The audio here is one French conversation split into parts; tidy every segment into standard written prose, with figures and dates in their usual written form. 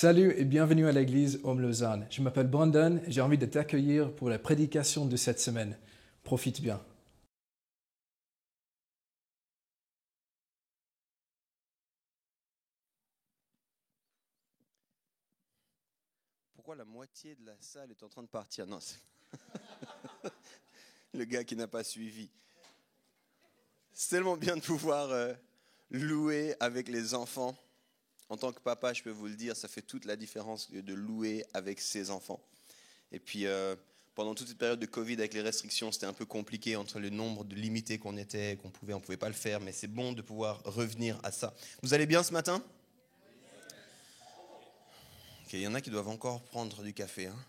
Salut et bienvenue à l'église Homme Lausanne. Je m'appelle Brandon et j'ai envie de t'accueillir pour la prédication de cette semaine. Profite bien. Pourquoi la moitié de la salle est en train de partir? Non, c'est le gars qui n'a pas suivi. C'est tellement bien de pouvoir louer avec les enfants. En tant que papa, je peux vous le dire, ça fait toute la différence de louer avec ses enfants. Et puis, pendant toute cette période de Covid, avec les restrictions, c'était un peu compliqué entre le nombre de limités qu'on était, on pouvait pas le faire, mais c'est bon de pouvoir revenir à ça. Vous allez bien ce matin? Ok, il y en a qui doivent encore prendre du café, hein.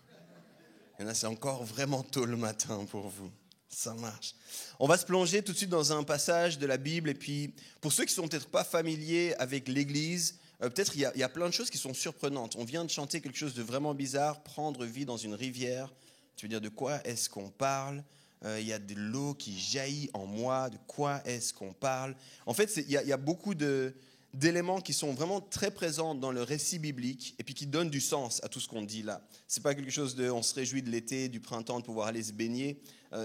Il y en a, c'est encore vraiment tôt le matin pour vous. Ça marche. On va se plonger tout de suite dans un passage de la Bible. Et puis, pour ceux qui ne sont peut-être pas familiers avec l'Église, peut-être il y a plein de choses qui sont surprenantes. On vient de chanter quelque chose de vraiment bizarre, prendre vie dans une rivière. Tu veux dire, de quoi est-ce qu'on parle? Il y a de l'eau qui jaillit en moi. De quoi est-ce qu'on parle? En fait, il y a beaucoup d'éléments qui sont vraiment très présents dans le récit biblique et puis qui donnent du sens à tout ce qu'on dit là. C'est pas quelque chose de on se réjouit de l'été, du printemps, de pouvoir aller se baigner.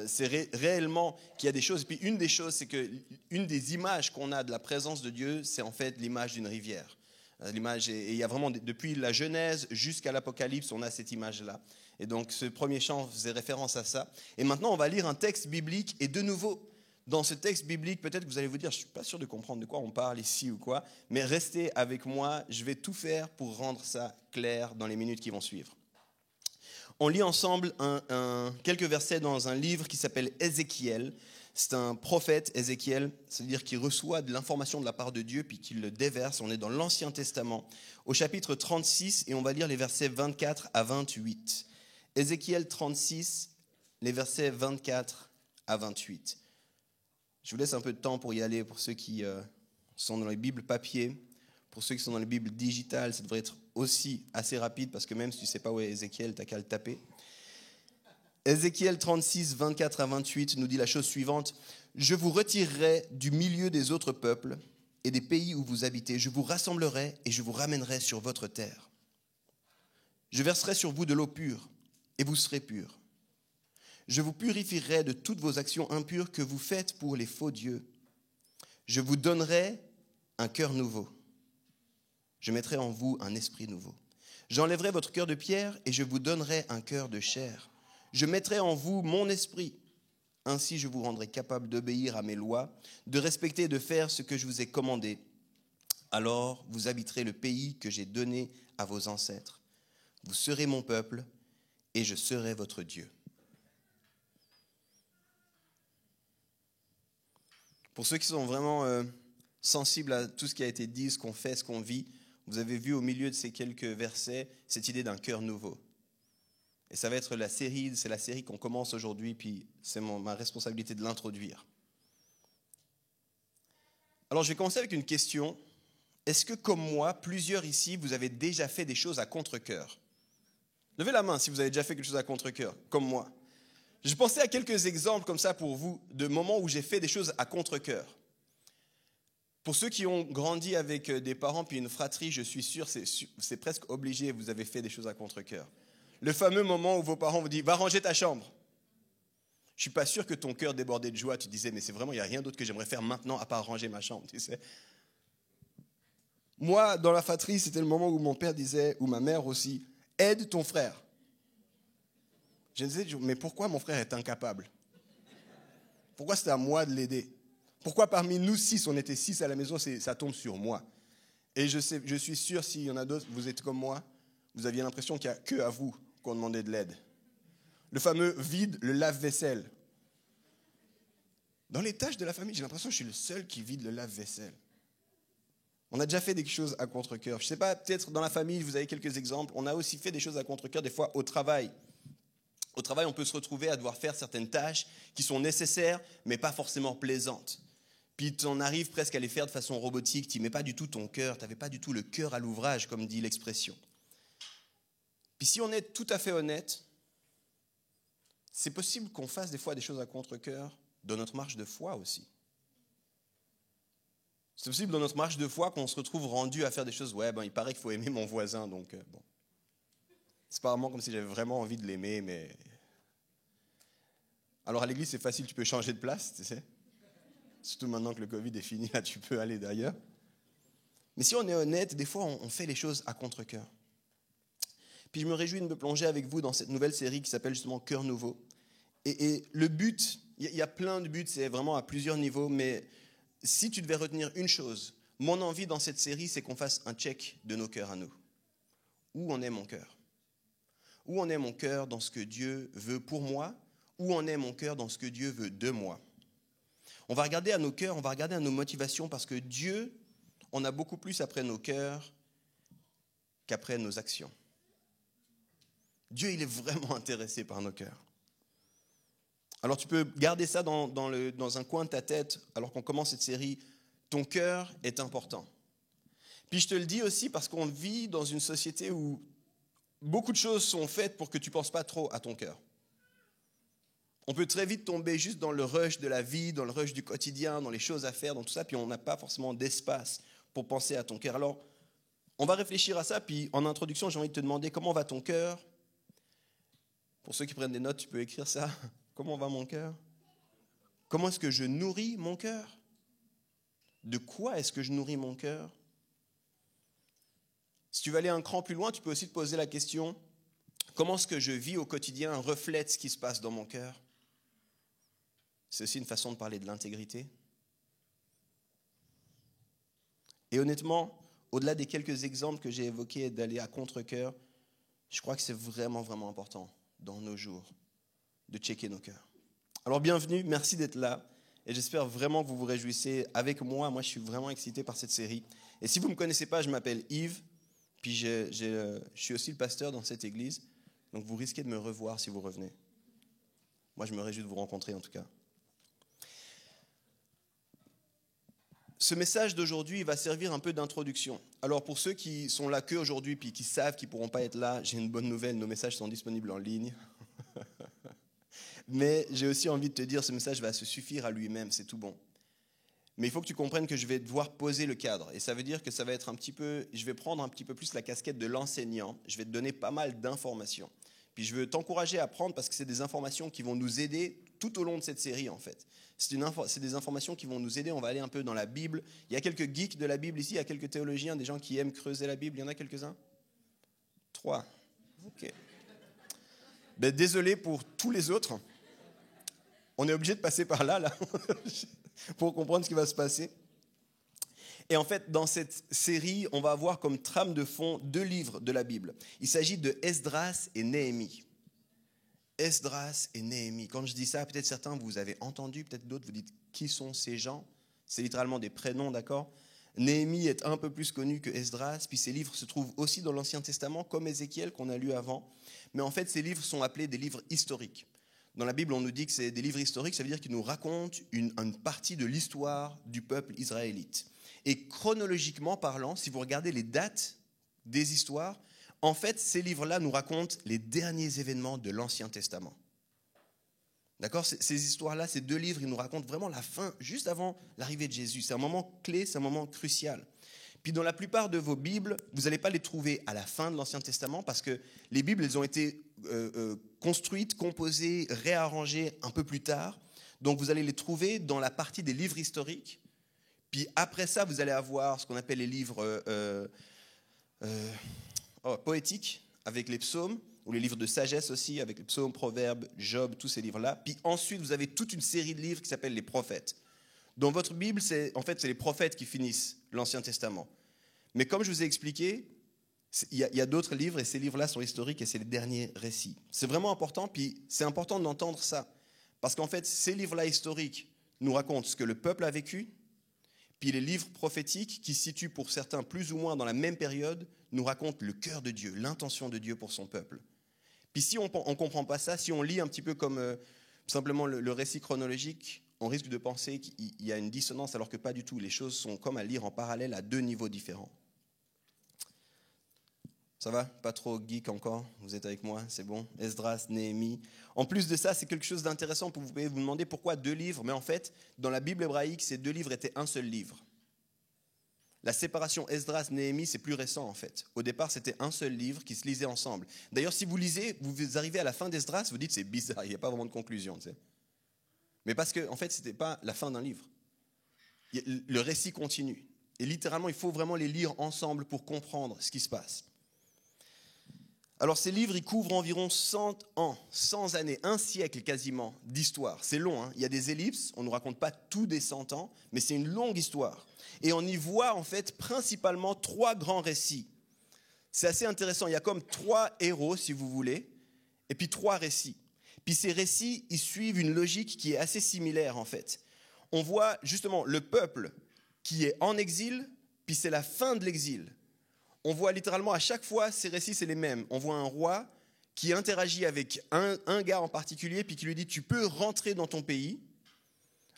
C'est réellement qu'il y a des choses. Et puis une des choses, c'est que une des images qu'on a de la présence de Dieu, c'est en fait l'image d'une rivière. L'image, et il y a vraiment, depuis la Genèse jusqu'à l'Apocalypse, on a cette image-là. Et donc ce premier chant faisait référence à ça. Et maintenant, on va lire un texte biblique et de nouveau, dans ce texte biblique, peut-être que vous allez vous dire, je ne suis pas sûr de comprendre de quoi on parle ici ou quoi, mais restez avec moi, je vais tout faire pour rendre ça clair dans les minutes qui vont suivre. On lit ensemble quelques versets dans un livre qui s'appelle Ézéchiel. C'est un prophète, Ézéchiel, c'est-à-dire qu'il reçoit de l'information de la part de Dieu puis qu'il le déverse. On est dans l'Ancien Testament, au chapitre 36, et on va lire les versets 24 à 28. Ézéchiel 36, les versets 24 à 28. Je vous laisse un peu de temps pour y aller, pour ceux qui sont dans les Bibles papier. Pour ceux qui sont dans les Bibles digitales, ça devrait être aussi assez rapide, parce que même si tu ne sais pas où est Ézéchiel, tu n'as qu'à le taper. Ézéchiel 36, 24 à 28 nous dit la chose suivante. « Je vous retirerai du milieu des autres peuples et des pays où vous habitez. Je vous rassemblerai et je vous ramènerai sur votre terre. Je verserai sur vous de l'eau pure et vous serez purs. Je vous purifierai de toutes vos actions impures que vous faites pour les faux dieux. Je vous donnerai un cœur nouveau. Je mettrai en vous un esprit nouveau. J'enlèverai votre cœur de pierre et je vous donnerai un cœur de chair. Je mettrai en vous mon esprit. Ainsi je vous rendrai capable d'obéir à mes lois, de respecter et de faire ce que je vous ai commandé. Alors vous habiterez le pays que j'ai donné à vos ancêtres. Vous serez mon peuple et je serai votre Dieu. » Pour ceux qui sont vraiment sensibles à tout ce qui a été dit, ce qu'on fait, ce qu'on vit, vous avez vu au milieu de ces quelques versets cette idée d'un cœur nouveau. Et ça va être c'est la série qu'on commence aujourd'hui, puis c'est ma responsabilité de l'introduire. Alors je vais commencer avec une question. Est-ce que comme moi, plusieurs ici, vous avez déjà fait des choses à contre-cœur? Levez la main si vous avez déjà fait quelque chose à contre-cœur, comme moi. Je pensais à quelques exemples comme ça pour vous, de moments où j'ai fait des choses à contre-cœur. Pour ceux qui ont grandi avec des parents puis une fratrie, je suis sûr, c'est presque obligé, vous avez fait des choses à contre-cœur. Le fameux moment où vos parents vous disent « Va ranger ta chambre ». Je ne suis pas sûr que ton cœur débordait de joie, tu disais « Mais c'est vraiment, il n'y a rien d'autre que j'aimerais faire maintenant à part ranger ma chambre ». Tu sais. Moi, dans la fratrie, c'était le moment où mon père disait, ou ma mère aussi, « Aide ton frère ». Je me disais, mais pourquoi mon frère est incapable? Pourquoi c'était à moi de l'aider? Pourquoi parmi nous 6, on était 6 à la maison, ça tombe sur moi? Et je suis sûr, s'il y en a d'autres, vous êtes comme moi, vous aviez l'impression qu'il n'y a que à vous qu'on demandait de l'aide. Le fameux vide le lave-vaisselle. Dans les tâches de la famille, j'ai l'impression que je suis le seul qui vide le lave-vaisselle. On a déjà fait des choses à contre-cœur. Je ne sais pas, peut-être dans la famille, vous avez quelques exemples. On a aussi fait des choses à contre-cœur, des fois au travail. Au travail, on peut se retrouver à devoir faire certaines tâches qui sont nécessaires, mais pas forcément plaisantes. Puis tu en arrives presque à les faire de façon robotique, tu n'y mets pas du tout ton cœur, tu n'avais pas du tout le cœur à l'ouvrage, comme dit l'expression. Puis si on est tout à fait honnête, c'est possible qu'on fasse des fois des choses à contre-cœur dans notre marche de foi aussi. C'est possible dans notre marche de foi qu'on se retrouve rendu à faire des choses, ouais, il paraît qu'il faut aimer mon voisin, donc bon. C'est pas vraiment comme si j'avais vraiment envie de l'aimer, mais... Alors à l'église, c'est facile, tu peux changer de place, tu sais. Surtout maintenant que le Covid est fini, là, tu peux aller d'ailleurs. Mais si on est honnête, des fois, on fait les choses à contre-cœur. Puis je me réjouis de me plonger avec vous dans cette nouvelle série qui s'appelle justement Cœur Nouveau. Et le but, il y a plein de buts, c'est vraiment à plusieurs niveaux, mais si tu devais retenir une chose, mon envie dans cette série, c'est qu'on fasse un check de nos cœurs à nous. Où en est mon cœur? Où en est mon cœur dans ce que Dieu veut pour moi? Où en est mon cœur dans ce que Dieu veut de moi? On va regarder à nos cœurs, on va regarder à nos motivations, parce que Dieu, on a beaucoup plus après nos cœurs qu'après nos actions. Dieu, il est vraiment intéressé par nos cœurs. Alors tu peux garder ça dans un coin de ta tête alors qu'on commence cette série. Ton cœur est important. Puis je te le dis aussi parce qu'on vit dans une société où beaucoup de choses sont faites pour que tu ne penses pas trop à ton cœur. On peut très vite tomber juste dans le rush de la vie, dans le rush du quotidien, dans les choses à faire, dans tout ça, puis on n'a pas forcément d'espace pour penser à ton cœur. Alors, on va réfléchir à ça, puis en introduction, j'ai envie de te demander comment va ton cœur. Pour ceux qui prennent des notes, tu peux écrire ça. Comment va mon cœur? Comment est-ce que je nourris mon cœur? De quoi est-ce que je nourris mon cœur? Si tu veux aller un cran plus loin, tu peux aussi te poser la question, comment ce que je vis au quotidien reflète ce qui se passe dans mon cœur? C'est aussi une façon de parler de l'intégrité. Et honnêtement, au-delà des quelques exemples que j'ai évoqués d'aller à contre-cœur, je crois que c'est vraiment, vraiment important dans nos jours de checker nos cœurs. Alors bienvenue, merci d'être là. Et j'espère vraiment que vous vous réjouissez avec moi. Moi, je suis vraiment excité par cette série. Et si vous ne me connaissez pas, je m'appelle Yves. Puis je suis aussi le pasteur dans cette église. Donc vous risquez de me revoir si vous revenez. Moi, je me réjouis de vous rencontrer en tout cas. Ce message d'aujourd'hui va servir un peu d'introduction. Alors pour ceux qui sont là qu'aujourd'hui puis qui savent qu'ils ne pourront pas être là, j'ai une bonne nouvelle, nos messages sont disponibles en ligne. Mais j'ai aussi envie de te dire, ce message va se suffire à lui-même, c'est tout bon. Mais il faut que tu comprennes que je vais devoir poser le cadre. Et ça veut dire que ça va être je vais prendre un petit peu plus la casquette de l'enseignant. Je vais te donner pas mal d'informations. Puis je veux t'encourager à prendre parce que c'est des informations qui vont nous aider tout au long de cette série en fait. C'est des informations qui vont nous aider, on va aller un peu dans la Bible. Il y a quelques geeks de la Bible ici, il y a quelques théologiens, des gens qui aiment creuser la Bible. Il y en a quelques-uns? 3. Ok. Désolé pour tous les autres. On est obligé de passer par là pour comprendre ce qui va se passer. Et en fait, dans cette série, on va avoir comme trame de fond 2 livres de la Bible. Il s'agit de Esdras et Néhémie. Esdras et Néhémie. Quand je dis ça, peut-être certains vous avez entendu, peut-être d'autres vous dites qui sont ces gens. C'est littéralement des prénoms, d'accord? Néhémie est un peu plus connu que Esdras, puis ces livres se trouvent aussi dans l'Ancien Testament, comme Ézéchiel qu'on a lu avant. Mais en fait, ces livres sont appelés des livres historiques. Dans la Bible, on nous dit que c'est des livres historiques, ça veut dire qu'ils nous racontent une partie de l'histoire du peuple israélite. Et chronologiquement parlant, si vous regardez les dates des histoires, en fait, ces livres-là nous racontent les derniers événements de l'Ancien Testament. D'accord? Ces histoires-là, ces 2 livres, ils nous racontent vraiment la fin, juste avant l'arrivée de Jésus. C'est un moment clé, c'est un moment crucial. Puis dans la plupart de vos Bibles, vous n'allez pas les trouver à la fin de l'Ancien Testament parce que les Bibles, elles ont été construites, composées, réarrangées un peu plus tard. Donc vous allez les trouver dans la partie des livres historiques. Puis après ça, vous allez avoir ce qu'on appelle les livres poétiques avec les psaumes, ou les livres de sagesse aussi, avec les psaumes, proverbes, Job, tous ces livres-là. Puis ensuite, vous avez toute une série de livres qui s'appellent les prophètes. Dans votre Bible, c'est les prophètes qui finissent l'Ancien Testament. Mais comme je vous ai expliqué, il y a d'autres livres, et ces livres-là sont historiques, et c'est les derniers récits. C'est vraiment important, puis c'est important d'entendre ça. Parce qu'en fait, ces livres-là historiques nous racontent ce que le peuple a vécu, puis les livres prophétiques, qui se situent pour certains plus ou moins dans la même période, nous racontent le cœur de Dieu, l'intention de Dieu pour son peuple. Puis si on ne comprend pas ça, si on lit un petit peu comme simplement le récit chronologique, on risque de penser qu'il y a une dissonance, alors que pas du tout. Les choses sont comme à lire en parallèle à 2 niveaux différents. Ça va? Pas trop geek encore? Vous êtes avec moi? C'est bon? Esdras, Néhémie. En plus de ça, c'est quelque chose d'intéressant. Vous pouvez vous demander pourquoi 2 livres. Mais en fait, dans la Bible hébraïque, ces 2 livres étaient un seul livre. La séparation Esdras-Néhémie, c'est plus récent en fait. Au départ, c'était un seul livre qui se lisait ensemble. D'ailleurs, si vous lisez, vous arrivez à la fin d'Esdras, vous dites c'est bizarre, il n'y a pas vraiment de conclusion. Tu sais. Mais parce que, en fait, ce n'était pas la fin d'un livre. Le récit continue. Et littéralement, il faut vraiment les lire ensemble pour comprendre ce qui se passe. Alors ces livres, ils couvrent environ 100 ans, 100 années, un siècle quasiment d'histoire. C'est long, hein. Il y a des ellipses, on ne nous raconte pas tout des 100 ans, mais c'est une longue histoire. Et on y voit en fait principalement 3 grands récits. C'est assez intéressant, il y a comme 3 héros si vous voulez, et puis 3 récits. Puis ces récits, ils suivent une logique qui est assez similaire en fait. On voit justement le peuple qui est en exil, puis c'est la fin de l'exil. On voit littéralement à chaque fois, ces récits, c'est les mêmes. On voit un roi qui interagit avec un gars en particulier, puis qui lui dit « tu peux rentrer dans ton pays,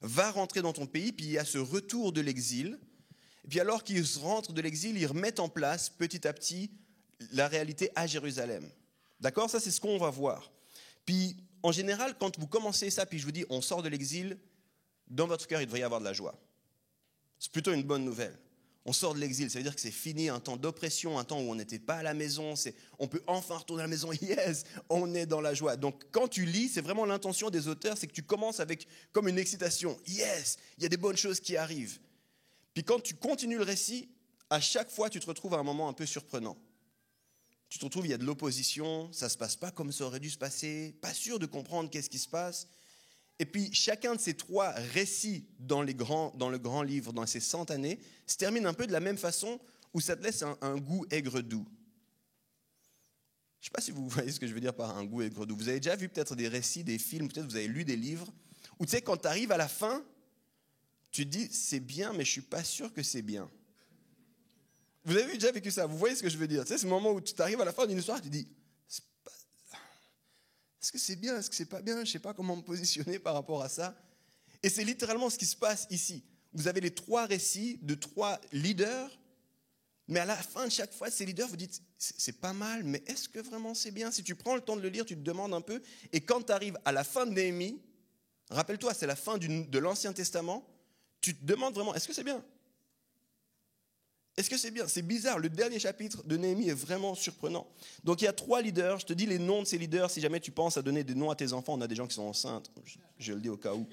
va rentrer dans ton pays », puis il y a ce retour de l'exil. Et puis alors qu'ils rentrent de l'exil, ils remettent en place petit à petit la réalité à Jérusalem. D'accord ? Ça, c'est ce qu'on va voir. Puis en général, quand vous commencez ça, puis je vous dis « on sort de l'exil », dans votre cœur, il devrait y avoir de la joie. C'est plutôt une bonne nouvelle. On sort de l'exil, ça veut dire que c'est fini, un temps d'oppression, un temps où on n'était pas à la maison, on peut enfin retourner à la maison, yes, on est dans la joie. Donc quand tu lis, c'est vraiment l'intention des auteurs, c'est que tu commences avec comme une excitation, yes, il y a des bonnes choses qui arrivent. Puis quand tu continues le récit, à chaque fois tu te retrouves à un moment un peu surprenant. Tu te retrouves, il y a de l'opposition, ça ne se passe pas comme ça aurait dû se passer, pas sûr de comprendre qu'est-ce qui se passe. Et puis, chacun de ces 3 récits dans le grand livre, dans ces 100 années, se termine un peu de la même façon où ça te laisse un goût aigre-doux. Je ne sais pas si vous voyez ce que je veux dire par un goût aigre-doux. Vous avez déjà vu peut-être des récits, des films, peut-être vous avez lu des livres, où tu sais, quand tu arrives à la fin, tu te dis, c'est bien, mais je ne suis pas sûr que c'est bien. Vous avez déjà vécu ça, vous voyez ce que je veux dire. Tu sais, c'est le moment où tu arrives à la fin d'une histoire, tu te dis, est-ce que c'est bien, est-ce que c'est pas bien? Je ne sais pas comment me positionner par rapport à ça. Et c'est littéralement ce qui se passe ici. Vous avez les 3 récits de 3 leaders, mais à la fin de chaque fois, ces leaders, vous dites, c'est pas mal, mais est-ce que vraiment c'est bien? Si tu prends le temps de le lire, tu te demandes un peu. Et quand tu arrives à la fin de Néhémie, rappelle-toi, c'est la fin de l'Ancien Testament, tu te demandes vraiment, est-ce que c'est bien? Est-ce que c'est bien? C'est bizarre. Le dernier chapitre de Néhémie est vraiment surprenant. Donc il y a 3 leaders. Je te dis les noms de ces leaders. Si jamais tu penses à donner des noms à tes enfants, on a des gens qui sont enceintes. Je le dis au cas où.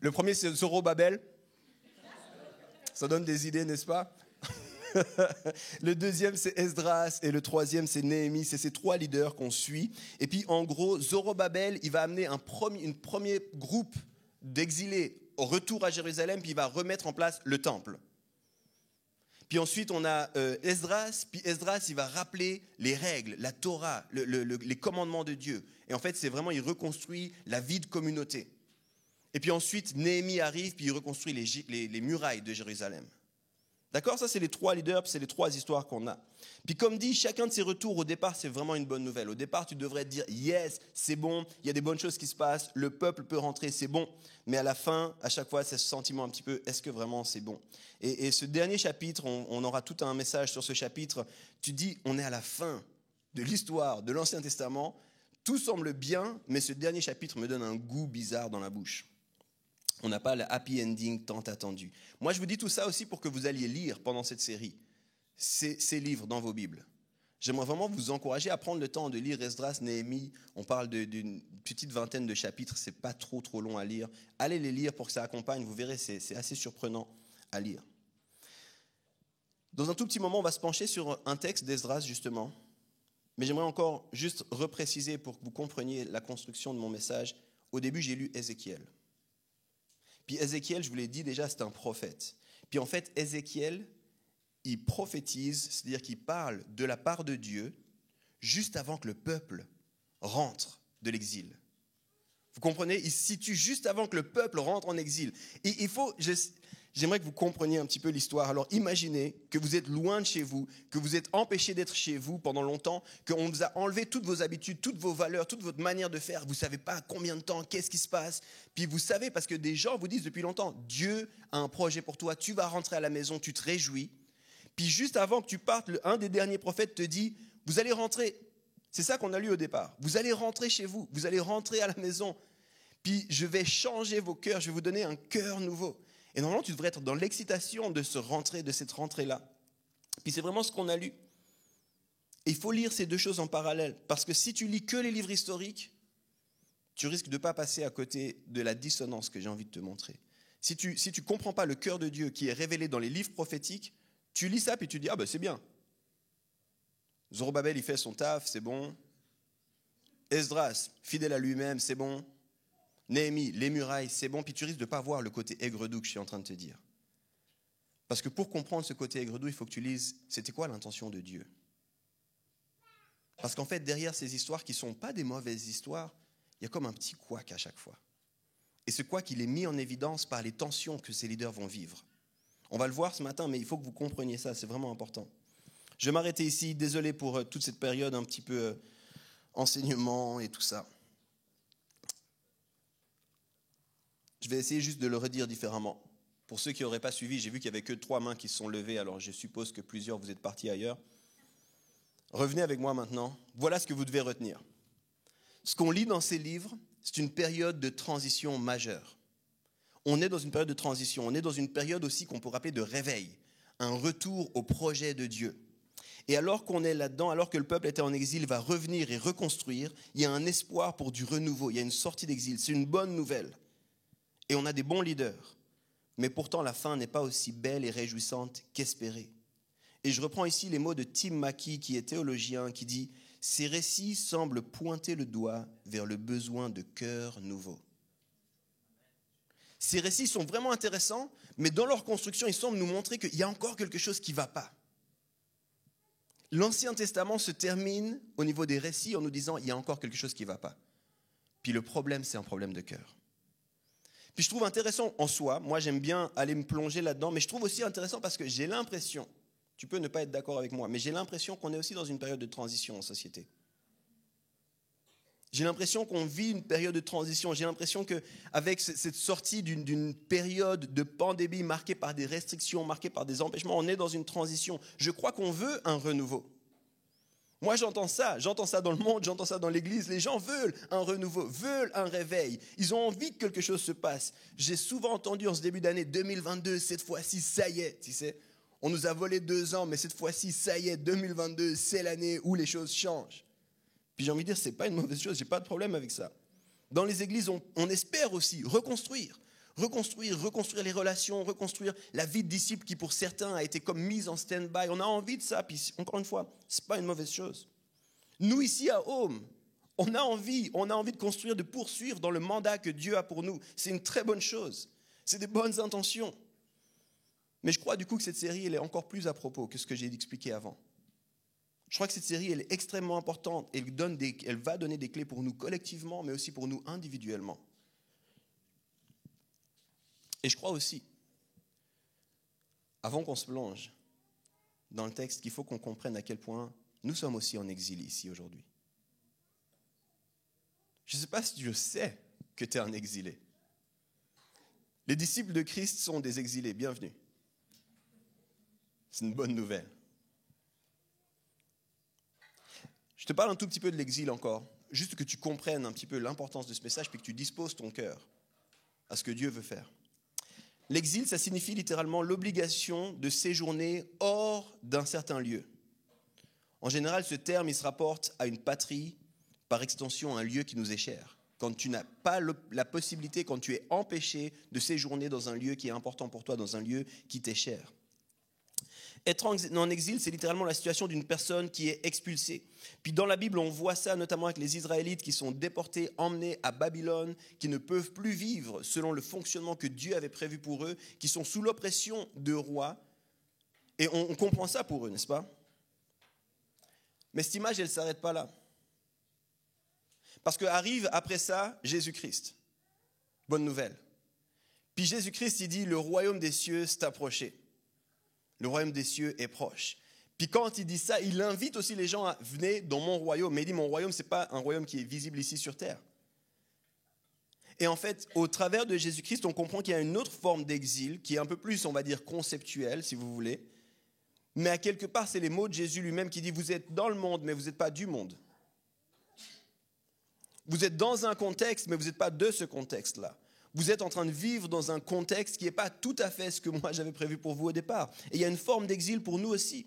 Le premier, c'est Zorobabel. Ça donne des idées, n'est-ce pas? Le deuxième, c'est Esdras. Et le troisième, c'est Néhémie. C'est ces 3 leaders qu'on suit. Et puis en gros, Zorobabel, il va amener un premier groupe d'exilés au retour à Jérusalem, puis il va remettre en place le temple. Puis ensuite, on a Esdras, puis Esdras, il va rappeler les règles, la Torah, les commandements de Dieu. Et en fait, c'est vraiment, il reconstruit la vie de communauté. Et puis ensuite, Néhémie arrive, puis il reconstruit les murailles de Jérusalem. D'accord? Ça, c'est les 3 leaders, puis c'est les 3 histoires qu'on a. Puis comme dit, chacun de ces retours, au départ, c'est vraiment une bonne nouvelle. Au départ, tu devrais te dire, yes, c'est bon, il y a des bonnes choses qui se passent, le peuple peut rentrer, c'est bon. Mais à la fin, à chaque fois, c'est ce sentiment un petit peu, est-ce que vraiment c'est bon? Et ce dernier chapitre, on aura tout un message sur ce chapitre. Tu dis, on est à la fin de l'histoire de l'Ancien Testament, tout semble bien, mais ce dernier chapitre me donne un goût bizarre dans la bouche. On n'a pas le happy ending tant attendu. Moi, je vous dis tout ça aussi pour que vous alliez lire pendant cette série ces livres dans vos Bibles. J'aimerais vraiment vous encourager à prendre le temps de lire Esdras, Néhémie. On parle d'une petite vingtaine de chapitres, c'est pas trop long à lire. Allez les lire pour que ça accompagne, vous verrez, c'est assez surprenant à lire. Dans un tout petit moment, on va se pencher sur un texte d'Esdras, justement. Mais j'aimerais encore juste repréciser pour que vous compreniez la construction de mon message. Au début, j'ai lu Ézéchiel. Puis Ézéchiel, je vous l'ai dit déjà, c'est un prophète. Puis en fait, Ézéchiel, il prophétise, c'est-à-dire qu'il parle de la part de Dieu juste avant que le peuple rentre de l'exil. Vous comprenez? Il se situe juste avant que le peuple rentre en exil. Et j'aimerais que vous compreniez un petit peu l'histoire. Alors imaginez que vous êtes loin de chez vous, que vous êtes empêché d'être chez vous pendant longtemps, qu'on vous a enlevé toutes vos habitudes, toutes vos valeurs, toute votre manière de faire. Vous ne savez pas combien de temps, qu'est-ce qui se passe. Puis vous savez, parce que des gens vous disent depuis longtemps, Dieu a un projet pour toi, tu vas rentrer à la maison, tu te réjouis. Puis juste avant que tu partes, un des derniers prophètes te dit, vous allez rentrer. C'est ça qu'on a lu au départ. Vous allez rentrer chez vous, vous allez rentrer à la maison. Puis je vais changer vos cœurs, je vais vous donner un cœur nouveau. Et normalement, tu devrais être dans l'excitation de cette rentrée-là. Puis c'est vraiment ce qu'on a lu. Et il faut lire ces deux choses en parallèle. Parce que si tu lis que les livres historiques, tu risques de ne pas passer à côté de la dissonance que j'ai envie de te montrer. Si tu ne comprends pas le cœur de Dieu qui est révélé dans les livres prophétiques, tu lis ça puis tu dis « Ah ben c'est bien. Zorobabel, il fait son taf, c'est bon. Esdras, fidèle à lui-même, c'est bon. Néhémie, les murailles, c'est bon. » Puis tu risques de ne pas voir le côté aigre-doux que je suis en train de te dire. Parce que pour comprendre ce côté aigre-doux, il faut que tu lises « C'était quoi l'intention de Dieu ?» Parce qu'en fait, derrière ces histoires qui ne sont pas des mauvaises histoires, il y a comme un petit couac à chaque fois. Et ce couac, il est mis en évidence par les tensions que ces leaders vont vivre. On va le voir ce matin, mais il faut que vous compreniez ça, c'est vraiment important. Je vais m'arrêter ici, désolé pour toute cette période un petit peu enseignement et tout ça. Je vais essayer juste de le redire différemment. Pour ceux qui n'auraient pas suivi, j'ai vu qu'il n'y avait que 3 mains qui se sont levées, alors je suppose que plusieurs vous êtes partis ailleurs. Revenez avec moi maintenant. Voilà ce que vous devez retenir. Ce qu'on lit dans ces livres, c'est une période de transition majeure. On est dans une période de transition. On est dans une période aussi qu'on pourrait appeler de réveil, un retour au projet de Dieu. Et alors qu'on est là-dedans, alors que le peuple était en exil, va revenir et reconstruire, il y a un espoir pour du renouveau, il y a une sortie d'exil. C'est une bonne nouvelle. Et on a des bons leaders. Mais pourtant, la fin n'est pas aussi belle et réjouissante qu'espérée. Et je reprends ici les mots de Tim Mackie, qui est théologien, qui dit « Ces récits semblent pointer le doigt vers le besoin de cœurs nouveaux. » Ces récits sont vraiment intéressants, mais dans leur construction, ils semblent nous montrer qu'il y a encore quelque chose qui ne va pas. L'Ancien Testament se termine au niveau des récits en nous disant « Il y a encore quelque chose qui ne va pas. » Puis le problème, c'est un problème de cœur. Puis je trouve intéressant en soi, moi j'aime bien aller me plonger là-dedans, mais je trouve aussi intéressant parce que j'ai l'impression, tu peux ne pas être d'accord avec moi, mais j'ai l'impression qu'on est aussi dans une période de transition en société. J'ai l'impression qu'on vit une période de transition. J'ai l'impression qu'avec cette sortie d'une période de pandémie marquée par des restrictions, marquée par des empêchements, on est dans une transition. Je crois qu'on veut un renouveau. Moi, j'entends ça dans le monde, j'entends ça dans l'église. Les gens veulent un renouveau, veulent un réveil. Ils ont envie que quelque chose se passe. J'ai souvent entendu en ce début d'année 2022, cette fois-ci, ça y est, tu sais. On nous a volé 2 ans, mais cette fois-ci, ça y est, 2022, c'est l'année où les choses changent. Puis j'ai envie de dire, ce n'est pas une mauvaise chose, je n'ai pas de problème avec ça. Dans les églises, on espère aussi reconstruire les relations, reconstruire la vie de disciple qui, pour certains, a été comme mise en stand-by. On a envie de ça, puis encore une fois, ce n'est pas une mauvaise chose. Nous, ici à Home, on a envie de construire, de poursuivre dans le mandat que Dieu a pour nous. C'est une très bonne chose. C'est des bonnes intentions. Mais je crois du coup que cette série, elle est encore plus à propos que ce que j'ai expliqué avant. Je crois que cette série, elle est extrêmement importante. Elle va donner des clés pour nous collectivement, mais aussi pour nous individuellement. Et je crois aussi, avant qu'on se plonge dans le texte, qu'il faut qu'on comprenne à quel point nous sommes aussi en exil ici aujourd'hui. Je ne sais pas si je sais que tu es un exilé. Les disciples de Christ sont des exilés. Bienvenue. C'est une bonne nouvelle. Je te parle un tout petit peu de l'exil encore, juste que tu comprennes un petit peu l'importance de ce message puis que tu disposes ton cœur à ce que Dieu veut faire. L'exil, ça signifie littéralement l'obligation de séjourner hors d'un certain lieu. En général, ce terme, il se rapporte à une patrie, par extension à un lieu qui nous est cher. Quand tu n'as pas la possibilité, quand tu es empêché de séjourner dans un lieu qui est important pour toi, dans un lieu qui t'est cher. Être en exil, c'est littéralement la situation d'une personne qui est expulsée. Puis dans la Bible, on voit ça notamment avec les Israélites qui sont déportés, emmenés à Babylone, qui ne peuvent plus vivre selon le fonctionnement que Dieu avait prévu pour eux, qui sont sous l'oppression de rois. Et on comprend ça pour eux, n'est-ce pas? Mais cette image, elle ne s'arrête pas là. Parce qu'arrive après ça, Jésus-Christ. Bonne nouvelle. Puis Jésus-Christ, il dit, le royaume des cieux s'est approché. Le royaume des cieux est proche. Puis quand il dit ça, il invite aussi les gens à venir dans mon royaume. Mais il dit, mon royaume, ce n'est pas un royaume qui est visible ici sur terre. Et en fait, au travers de Jésus-Christ, on comprend qu'il y a une autre forme d'exil qui est un peu plus, on va dire, conceptuelle, si vous voulez. Mais à quelque part, c'est les mots de Jésus lui-même qui dit, vous êtes dans le monde, mais vous n'êtes pas du monde. Vous êtes dans un contexte, mais vous n'êtes pas de ce contexte-là. Vous êtes en train de vivre dans un contexte qui n'est pas tout à fait ce que moi j'avais prévu pour vous au départ. Et il y a une forme d'exil pour nous aussi.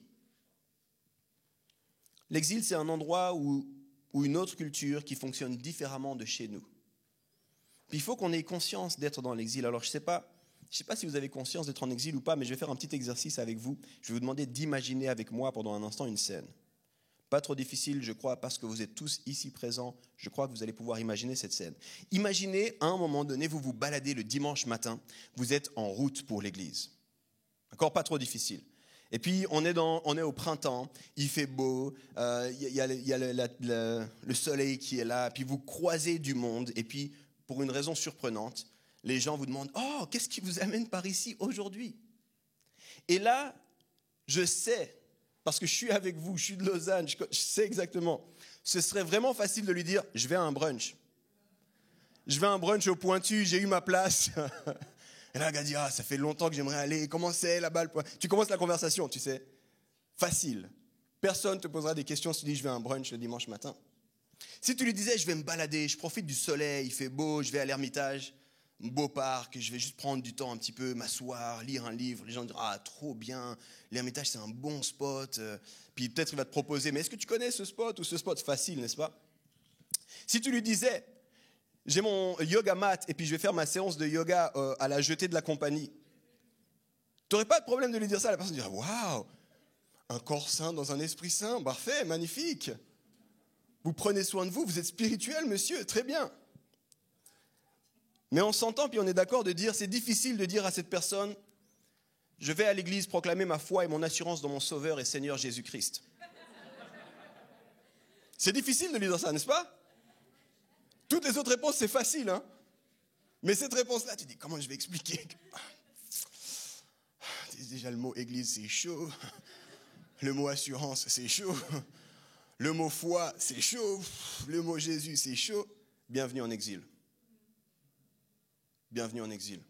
L'exil, c'est un endroit ou une autre culture qui fonctionne différemment de chez nous. Puis il faut qu'on ait conscience d'être dans l'exil. Alors je ne sais pas si vous avez conscience d'être en exil ou pas, mais je vais faire un petit exercice avec vous. Je vais vous demander d'imaginer avec moi pendant un instant une scène. Pas trop difficile, je crois, parce que vous êtes tous ici présents. Je crois que vous allez pouvoir imaginer cette scène. Imaginez, à un moment donné, vous vous baladez le dimanche matin, vous êtes en route pour l'église. D'accord, pas trop difficile. Et puis, on est au printemps, il fait beau, il y a le soleil qui est là, puis vous croisez du monde, et puis, pour une raison surprenante, les gens vous demandent « Oh, qu'est-ce qui vous amène par ici aujourd'hui ?» Et là, je sais, parce que je suis avec vous, je suis de Lausanne, je sais exactement. Ce serait vraiment facile de lui dire « Je vais à un brunch. Je vais à un brunch au Pointu, j'ai eu ma place. » Et là, le gars dit « Ah, ça fait longtemps que j'aimerais aller. Comment c'est là-bas le Pointu ?» Tu commences la conversation, tu sais. Facile. Personne ne te posera des questions si tu dis « Je vais à un brunch le dimanche matin. » Si tu lui disais « Je vais me balader, je profite du soleil, il fait beau, je vais à l'Ermitage. » Un beau parc, je vais juste prendre du temps un petit peu, m'asseoir, lire un livre. Les gens diront « Ah, trop bien, l'Ermitage, c'est un bon spot. » Puis peut-être il va te proposer « Mais est-ce que tu connais ce spot ou ce spot ?» Facile, n'est-ce pas? Si tu lui disais « J'ai mon yoga mat et puis je vais faire ma séance de yoga à la jetée de la compagnie. » Tu n'aurais pas de problème de lui dire ça. La personne dirait « Waouh, un corps sain dans un esprit sain, parfait, magnifique. Vous prenez soin de vous, vous êtes spirituel, monsieur, très bien. » Mais on s'entend, puis on est d'accord de dire, c'est difficile de dire à cette personne, je vais à l'église proclamer ma foi et mon assurance dans mon Sauveur et Seigneur Jésus-Christ. C'est difficile de lui dire ça, n'est-ce pas? Toutes les autres réponses, c'est facile, hein? Mais cette réponse-là, tu dis, comment je vais expliquer? Déjà, le mot église, c'est chaud. Le mot assurance, c'est chaud. Le mot foi, c'est chaud. Le mot Jésus, c'est chaud. Bienvenue en exil. Bienvenue en exil.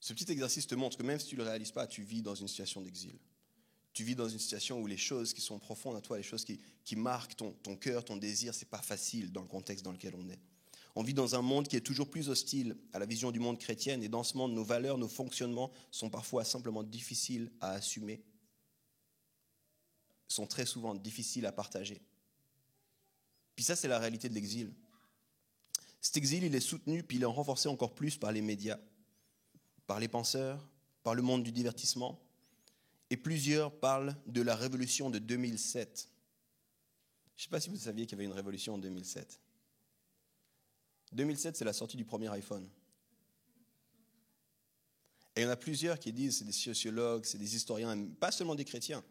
Ce petit exercice te montre que même si tu ne le réalises pas, tu vis dans une situation d'exil. Tu vis dans une situation où les choses qui sont profondes à toi, les choses qui marquent ton cœur, ton désir, ce n'est pas facile dans le contexte dans lequel on est. On vit dans un monde qui est toujours plus hostile à la vision du monde chrétienne, et dans ce monde, nos valeurs, nos fonctionnements sont parfois simplement difficiles à assumer, sont très souvent difficiles à partager. Puis ça, c'est la réalité de l'exil. Cet exil, il est soutenu, puis il est renforcé encore plus par les médias, par les penseurs, par le monde du divertissement. Et plusieurs parlent de la révolution de 2007. Je ne sais pas si vous saviez qu'il y avait une révolution en 2007. 2007, c'est la sortie du premier iPhone. Et il y en a plusieurs qui disent, c'est des sociologues, c'est des historiens, pas seulement des chrétiens,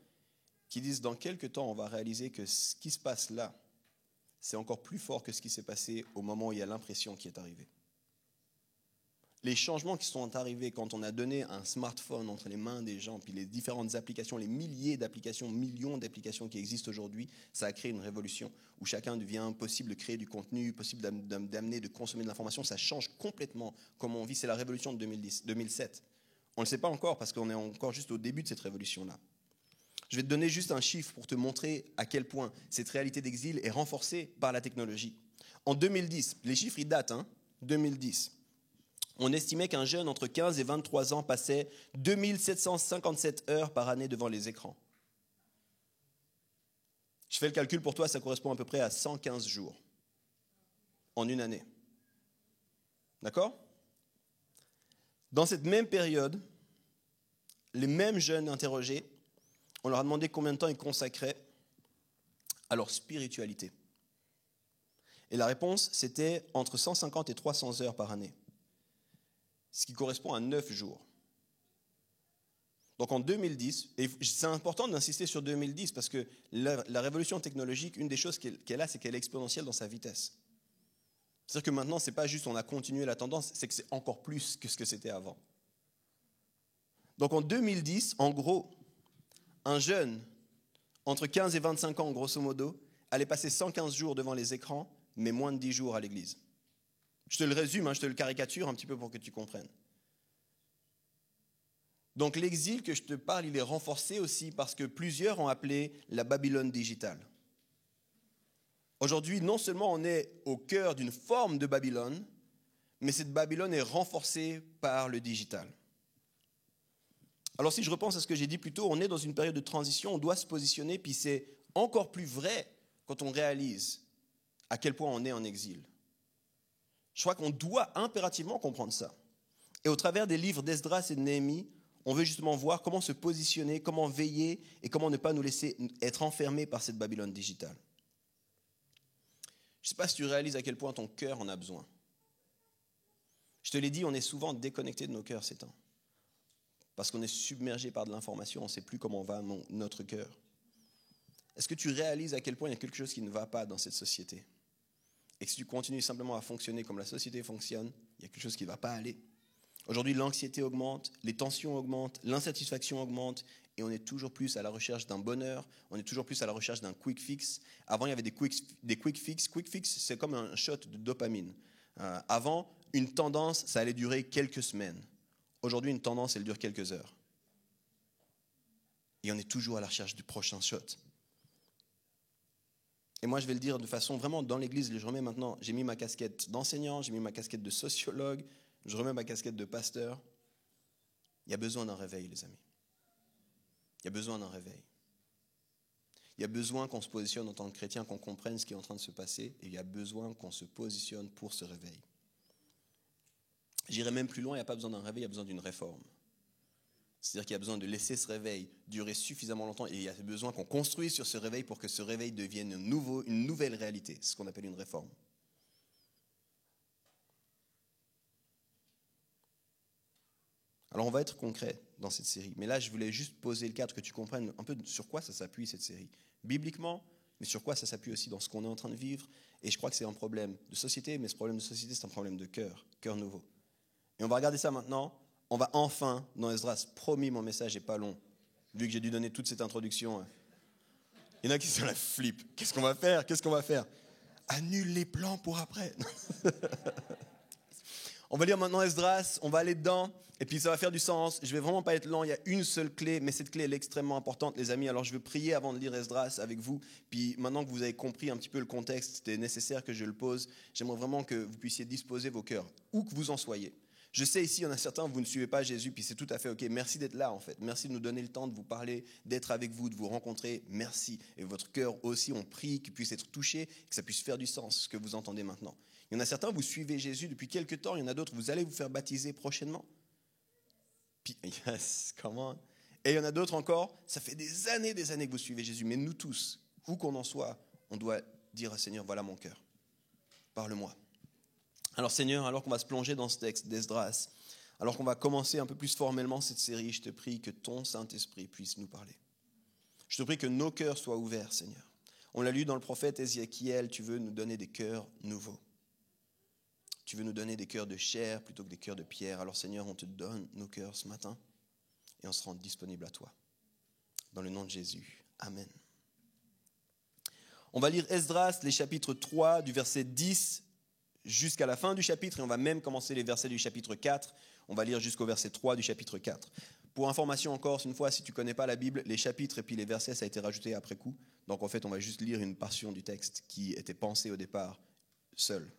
qui disent dans quelques temps, on va réaliser que ce qui se passe là, c'est encore plus fort que ce qui s'est passé au moment où il y a l'impression qui est arrivée. Les changements qui sont arrivés quand on a donné un smartphone entre les mains des gens, puis les différentes applications, les milliers d'applications, millions d'applications qui existent aujourd'hui, ça a créé une révolution où chacun devient possible de créer du contenu, possible d'amener, de consommer de l'information. Ça change complètement comment on vit. C'est la révolution de 2007. On ne le sait pas encore parce qu'on est encore juste au début de cette révolution-là. Je vais te donner juste un chiffre pour te montrer à quel point cette réalité d'exil est renforcée par la technologie. En 2010, les chiffres ils datent, 2010, on estimait qu'un jeune entre 15 et 23 ans passait 2757 heures par année devant les écrans. Je fais le calcul pour toi, ça correspond à peu près à 115 jours en une année. D'accord? Dans cette même période, les mêmes jeunes interrogés, on leur a demandé combien de temps ils consacraient à leur spiritualité. Et la réponse, c'était entre 150 et 300 heures par année, ce qui correspond à 9 jours. Donc en 2010, et c'est important d'insister sur 2010 parce que la révolution technologique, une des choses qu'elle a, c'est qu'elle est exponentielle dans sa vitesse. C'est-à-dire que maintenant, ce n'est pas juste on a continué la tendance, c'est que c'est encore plus que ce que c'était avant. Donc en 2010, en gros, un jeune entre 15 et 25 ans, grosso modo, allait passer 115 jours devant les écrans, mais moins de 10 jours à l'église. Je te le résume, je te le caricature un petit peu pour que tu comprennes. Donc l'exil que je te parle, il est renforcé aussi parce que plusieurs ont appelé la Babylone digitale. Aujourd'hui, non seulement on est au cœur d'une forme de Babylone, mais cette Babylone est renforcée par le digital. Alors si je repense à ce que j'ai dit plus tôt, on est dans une période de transition, on doit se positionner, puis c'est encore plus vrai quand on réalise à quel point on est en exil. Je crois qu'on doit impérativement comprendre ça. Et au travers des livres d'Esdras et de Néhémie, on veut justement voir comment se positionner, comment veiller et comment ne pas nous laisser être enfermés par cette Babylone digitale. Je ne sais pas si tu réalises à quel point ton cœur en a besoin. Je te l'ai dit, on est souvent déconnecté de nos cœurs ces temps. Parce qu'on est submergé par de l'information, on ne sait plus comment va notre cœur. Est-ce que tu réalises à quel point il y a quelque chose qui ne va pas dans cette société? Et que si tu continues simplement à fonctionner comme la société fonctionne, il y a quelque chose qui ne va pas aller. Aujourd'hui, l'anxiété augmente, les tensions augmentent, l'insatisfaction augmente, et on est toujours plus à la recherche d'un bonheur, on est toujours plus à la recherche d'un quick fix. Avant, il y avait des quick fix. Quick fix, c'est comme un shot de dopamine. Avant, une tendance, ça allait durer quelques semaines. Aujourd'hui, une tendance, elle dure quelques heures. Et on est toujours à la recherche du prochain shot. Et moi, je vais le dire de façon vraiment dans l'église, je remets maintenant, j'ai mis ma casquette d'enseignant, j'ai mis ma casquette de sociologue, je remets ma casquette de pasteur. Il y a besoin d'un réveil, les amis. Il y a besoin d'un réveil. Il y a besoin qu'on se positionne en tant que chrétien, qu'on comprenne ce qui est en train de se passer, et il y a besoin qu'on se positionne pour ce réveil. J'irai même plus loin, il n'y a pas besoin d'un réveil, il y a besoin d'une réforme. C'est-à-dire qu'il y a besoin de laisser ce réveil durer suffisamment longtemps et il y a besoin qu'on construise sur ce réveil pour que ce réveil devienne une nouvelle réalité. C'est ce qu'on appelle une réforme. Alors on va être concret dans cette série. Mais là, je voulais juste poser le cadre, que tu comprennes un peu sur quoi ça s'appuie cette série. Bibliquement, mais sur quoi ça s'appuie aussi dans ce qu'on est en train de vivre. Et je crois que c'est un problème de société, mais ce problème de société, c'est un problème de cœur nouveau. Et on va regarder ça maintenant. On va enfin, dans Esdras, promis, mon message n'est pas long, vu que j'ai dû donner toute cette introduction. Il y en a qui sont la flip. Qu'est-ce qu'on va faire? Annule les plans pour après. On va lire maintenant Esdras, on va aller dedans, et puis ça va faire du sens. Je vais vraiment pas être lent, il y a une seule clé, mais cette clé, elle est extrêmement importante, les amis. Alors je veux prier avant de lire Esdras avec vous, puis maintenant que vous avez compris un petit peu le contexte, c'était nécessaire que je le pose. J'aimerais vraiment que vous puissiez disposer vos cœurs, où que vous en soyez. Je sais ici, il y en a certains, vous ne suivez pas Jésus, puis c'est tout à fait OK. Merci d'être là, en fait. Merci de nous donner le temps de vous parler, d'être avec vous, de vous rencontrer. Merci. Et votre cœur aussi, on prie qu'il puisse être touché, que ça puisse faire du sens, ce que vous entendez maintenant. Il y en a certains, vous suivez Jésus depuis quelques temps. Il y en a d'autres, vous allez vous faire baptiser prochainement. Puis, yes, comment? Et il y en a d'autres encore, ça fait des années que vous suivez Jésus. Mais nous tous, où qu'on en soit, on doit dire à Seigneur, voilà mon cœur. Parle-moi. Alors Seigneur, alors qu'on va se plonger dans ce texte d'Esdras, alors qu'on va commencer un peu plus formellement cette série, je te prie que ton Saint-Esprit puisse nous parler. Je te prie que nos cœurs soient ouverts, Seigneur. On l'a lu dans le prophète Ézéchiel, tu veux nous donner des cœurs nouveaux. Tu veux nous donner des cœurs de chair plutôt que des cœurs de pierre. Alors Seigneur, on te donne nos cœurs ce matin et on se rend disponible à toi. Dans le nom de Jésus. Amen. On va lire Esdras, les chapitres 3, du verset 10 jusqu'à la fin du chapitre, et on va même commencer les versets du chapitre 4. On va lire jusqu'au verset 3 du chapitre 4. Pour information encore, une fois, si tu ne connais pas la Bible, les chapitres et puis les versets, ça a été rajouté après coup. Donc en fait, on va juste lire une portion du texte qui était pensée au départ seul.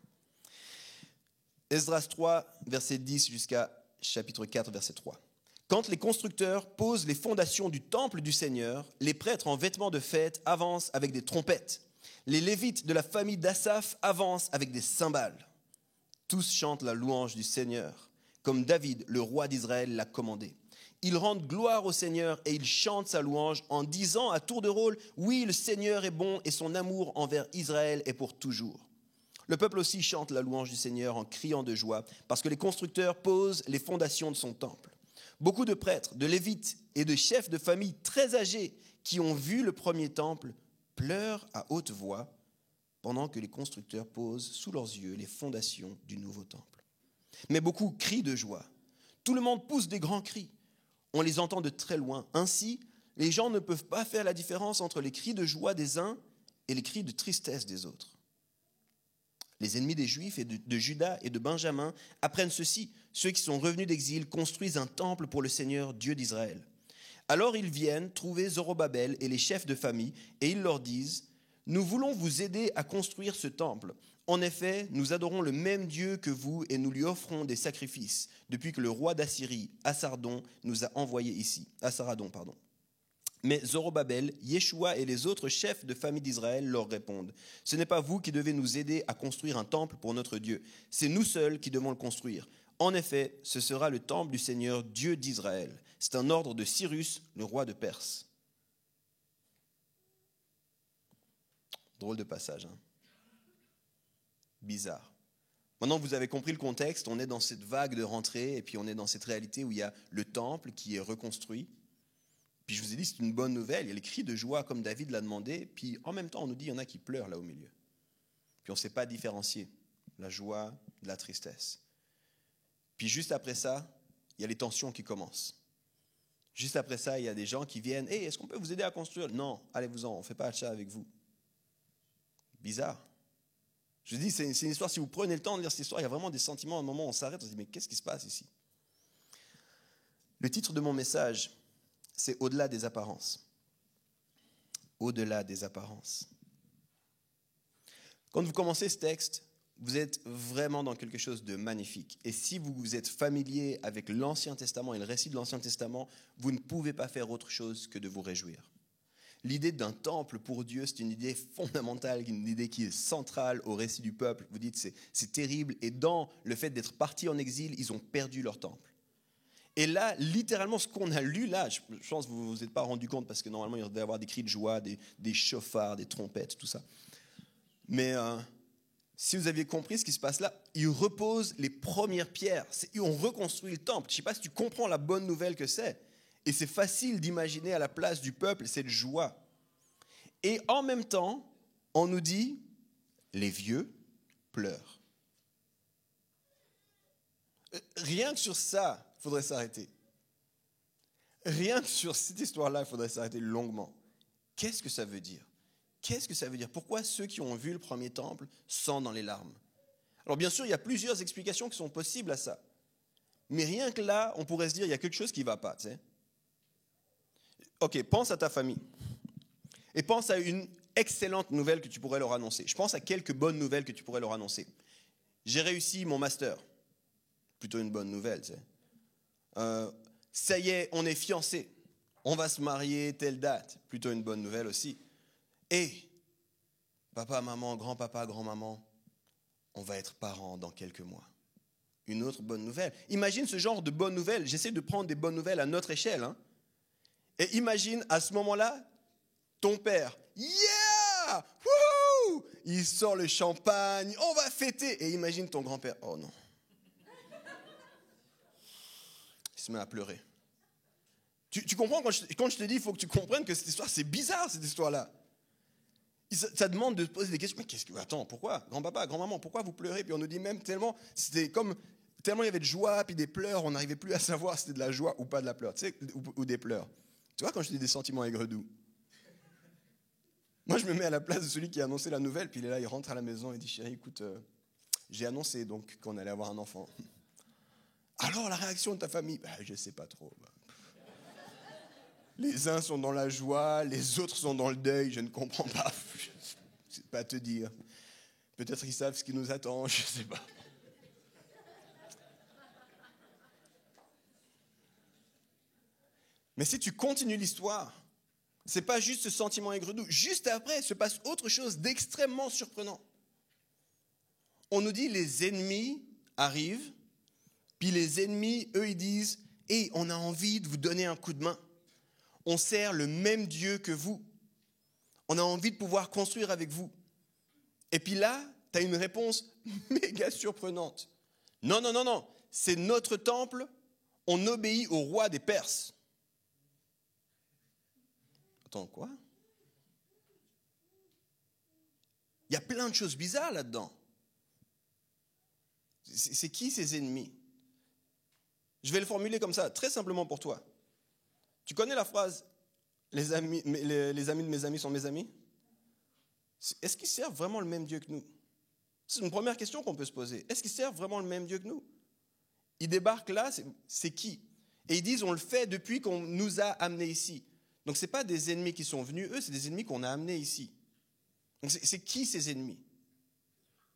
Esdras 3, verset 10 jusqu'à chapitre 4, verset 3. Quand les constructeurs posent les fondations du temple du Seigneur, les prêtres en vêtements de fête avancent avec des trompettes. Les Lévites de la famille d'Asaph avancent avec des cymbales. Tous chantent la louange du Seigneur, comme David, le roi d'Israël, l'a commandé. Ils rendent gloire au Seigneur et ils chantent sa louange en disant à tour de rôle, « Oui, le Seigneur est bon et son amour envers Israël est pour toujours. » Le peuple aussi chante la louange du Seigneur en criant de joie, parce que les constructeurs posent les fondations de son temple. Beaucoup de prêtres, de Lévites et de chefs de famille très âgés qui ont vu le premier temple pleurent à haute voix pendant que les constructeurs posent sous leurs yeux les fondations du nouveau temple. Mais beaucoup crient de joie. Tout le monde pousse des grands cris. On les entend de très loin. Ainsi, les gens ne peuvent pas faire la différence entre les cris de joie des uns et les cris de tristesse des autres. Les ennemis des Juifs et de Juda et de Benjamin apprennent ceci. Ceux qui sont revenus d'exil construisent un temple pour le Seigneur, Dieu d'Israël. Alors ils viennent trouver Zorobabel et les chefs de famille et ils leur disent « Nous voulons vous aider à construire ce temple. En effet, nous adorons le même Dieu que vous et nous lui offrons des sacrifices depuis que le roi d'Assyrie, Assaradon, nous a envoyés ici. Assaradon, pardon. Mais Zorobabel, Yeshua et les autres chefs de famille d'Israël leur répondent : ce n'est pas vous qui devez nous aider à construire un temple pour notre Dieu, c'est nous seuls qui devons le construire. En effet, ce sera le temple du Seigneur, Dieu d'Israël. C'est un ordre de Cyrus, le roi de Perse. Drôle de passage, hein ? Bizarre. Maintenant, vous avez compris le contexte, on est dans cette vague de rentrée et puis on est dans cette réalité où il y a le temple qui est reconstruit. Puis je vous ai dit, c'est une bonne nouvelle, il y a les cris de joie comme David l'a demandé, puis en même temps on nous dit, il y en a qui pleurent là au milieu. Puis on ne sait pas différencier la joie de la tristesse. Puis juste après ça, il y a les tensions qui commencent. Juste après ça, il y a des gens qui viennent, « Hey, est-ce qu'on peut vous aider à construire ?» « Non, allez-vous-en, on ne fait pas achat avec vous. » Bizarre. Je vous dis, c'est une histoire, si vous prenez le temps de lire cette histoire, il y a vraiment des sentiments, à un moment on s'arrête, on se dit, mais qu'est-ce qui se passe ici ? Le titre de mon message, c'est « Au-delà des apparences ». Au-delà des apparences. Quand vous commencez ce texte, vous êtes vraiment dans quelque chose de magnifique. Et si vous êtes familier avec l'Ancien Testament et le récit de l'Ancien Testament, vous ne pouvez pas faire autre chose que de vous réjouir. L'idée d'un temple pour Dieu, c'est une idée fondamentale, une idée qui est centrale au récit du peuple. Vous dites, c'est terrible. Et dans le fait d'être partis en exil, ils ont perdu leur temple. Et là, littéralement, ce qu'on a lu là, je pense que vous ne vous êtes pas rendu compte parce que normalement, il devait y avoir des cris de joie, des chauffards, des trompettes, tout ça. Mais si vous aviez compris ce qui se passe là, ils reposent les premières pierres. On reconstruit le temple. Je ne sais pas si tu comprends la bonne nouvelle que c'est. Et c'est facile d'imaginer à la place du peuple cette joie. Et en même temps, on nous dit, les vieux pleurent. Rien que sur ça, il faudrait s'arrêter. Rien que sur cette histoire-là, il faudrait s'arrêter longuement. Qu'est-ce que ça veut dire ? Qu'est-ce que ça veut dire ? Pourquoi ceux qui ont vu le premier temple sont dans les larmes ? Alors bien sûr, il y a plusieurs explications qui sont possibles à ça. Mais rien que là, on pourrait se dire, il y a quelque chose qui ne va pas, tu sais. Ok, pense à ta famille. Et pense à une excellente nouvelle que tu pourrais leur annoncer. Je pense à quelques bonnes nouvelles que tu pourrais leur annoncer. J'ai réussi mon master. Plutôt une bonne nouvelle, tu sais. Ça y est, on est fiancés. On va se marier telle date. Plutôt une bonne nouvelle aussi. Et papa, maman, grand-papa, grand-maman, on va être parents dans quelques mois. Une autre bonne nouvelle. Imagine ce genre de bonnes nouvelles. J'essaie de prendre des bonnes nouvelles à notre échelle, hein. Et imagine à ce moment-là, ton père, yeah! Wouhou! Il sort le champagne, on va fêter. Et imagine ton grand-père, oh non. Il se met à pleurer. Tu comprends quand je te dis, il faut que tu comprennes que cette histoire, c'est bizarre cette histoire-là. Ça demande de se poser des questions. Mais attends, pourquoi ? Grand-papa, grand-maman, pourquoi vous pleurez ? Puis on nous dit même tellement il y avait de joie, puis des pleurs, on n'arrivait plus à savoir si c'était de la joie ou pas de la pleur, tu sais, ou des pleurs. Tu vois, quand je dis des sentiments aigres-doux, moi je me mets à la place de celui qui a annoncé la nouvelle, puis il est là, il rentre à la maison et dit, chérie, écoute, j'ai annoncé donc qu'on allait avoir un enfant. Alors la réaction de ta famille ? Je ne sais pas trop. Les uns sont dans la joie, les autres sont dans le deuil, je ne comprends pas. Je ne sais pas te dire. Peut-être qu'ils savent ce qui nous attend, je ne sais pas. Mais si tu continues l'histoire, ce n'est pas juste ce sentiment aigre-doux. Juste après, se passe autre chose d'extrêmement surprenant. On nous dit les ennemis arrivent, puis les ennemis, eux, ils disent « Hey, on a envie de vous donner un coup de main. On sert le même Dieu que vous. On a envie de pouvoir construire avec vous. » Et puis là, tu as une réponse méga surprenante. « Non, non, non, non, c'est notre temple, on obéit au roi des Perses. » Attends, quoi ? Il y a plein de choses bizarres là-dedans. C'est qui ces ennemis ? Je vais le formuler comme ça, très simplement pour toi. Tu connais la phrase « les amis de mes amis sont mes amis » ? Est-ce qu'ils servent vraiment le même Dieu que nous ? C'est une première question qu'on peut se poser. Est-ce qu'ils servent vraiment le même Dieu que nous ? Ils débarquent là, c'est qui ? Et ils disent « on le fait depuis qu'on nous a amenés ici ». Donc ce n'est pas des ennemis qui sont venus, eux, c'est des ennemis qu'on a amenés ici. Donc c'est qui ces ennemis ?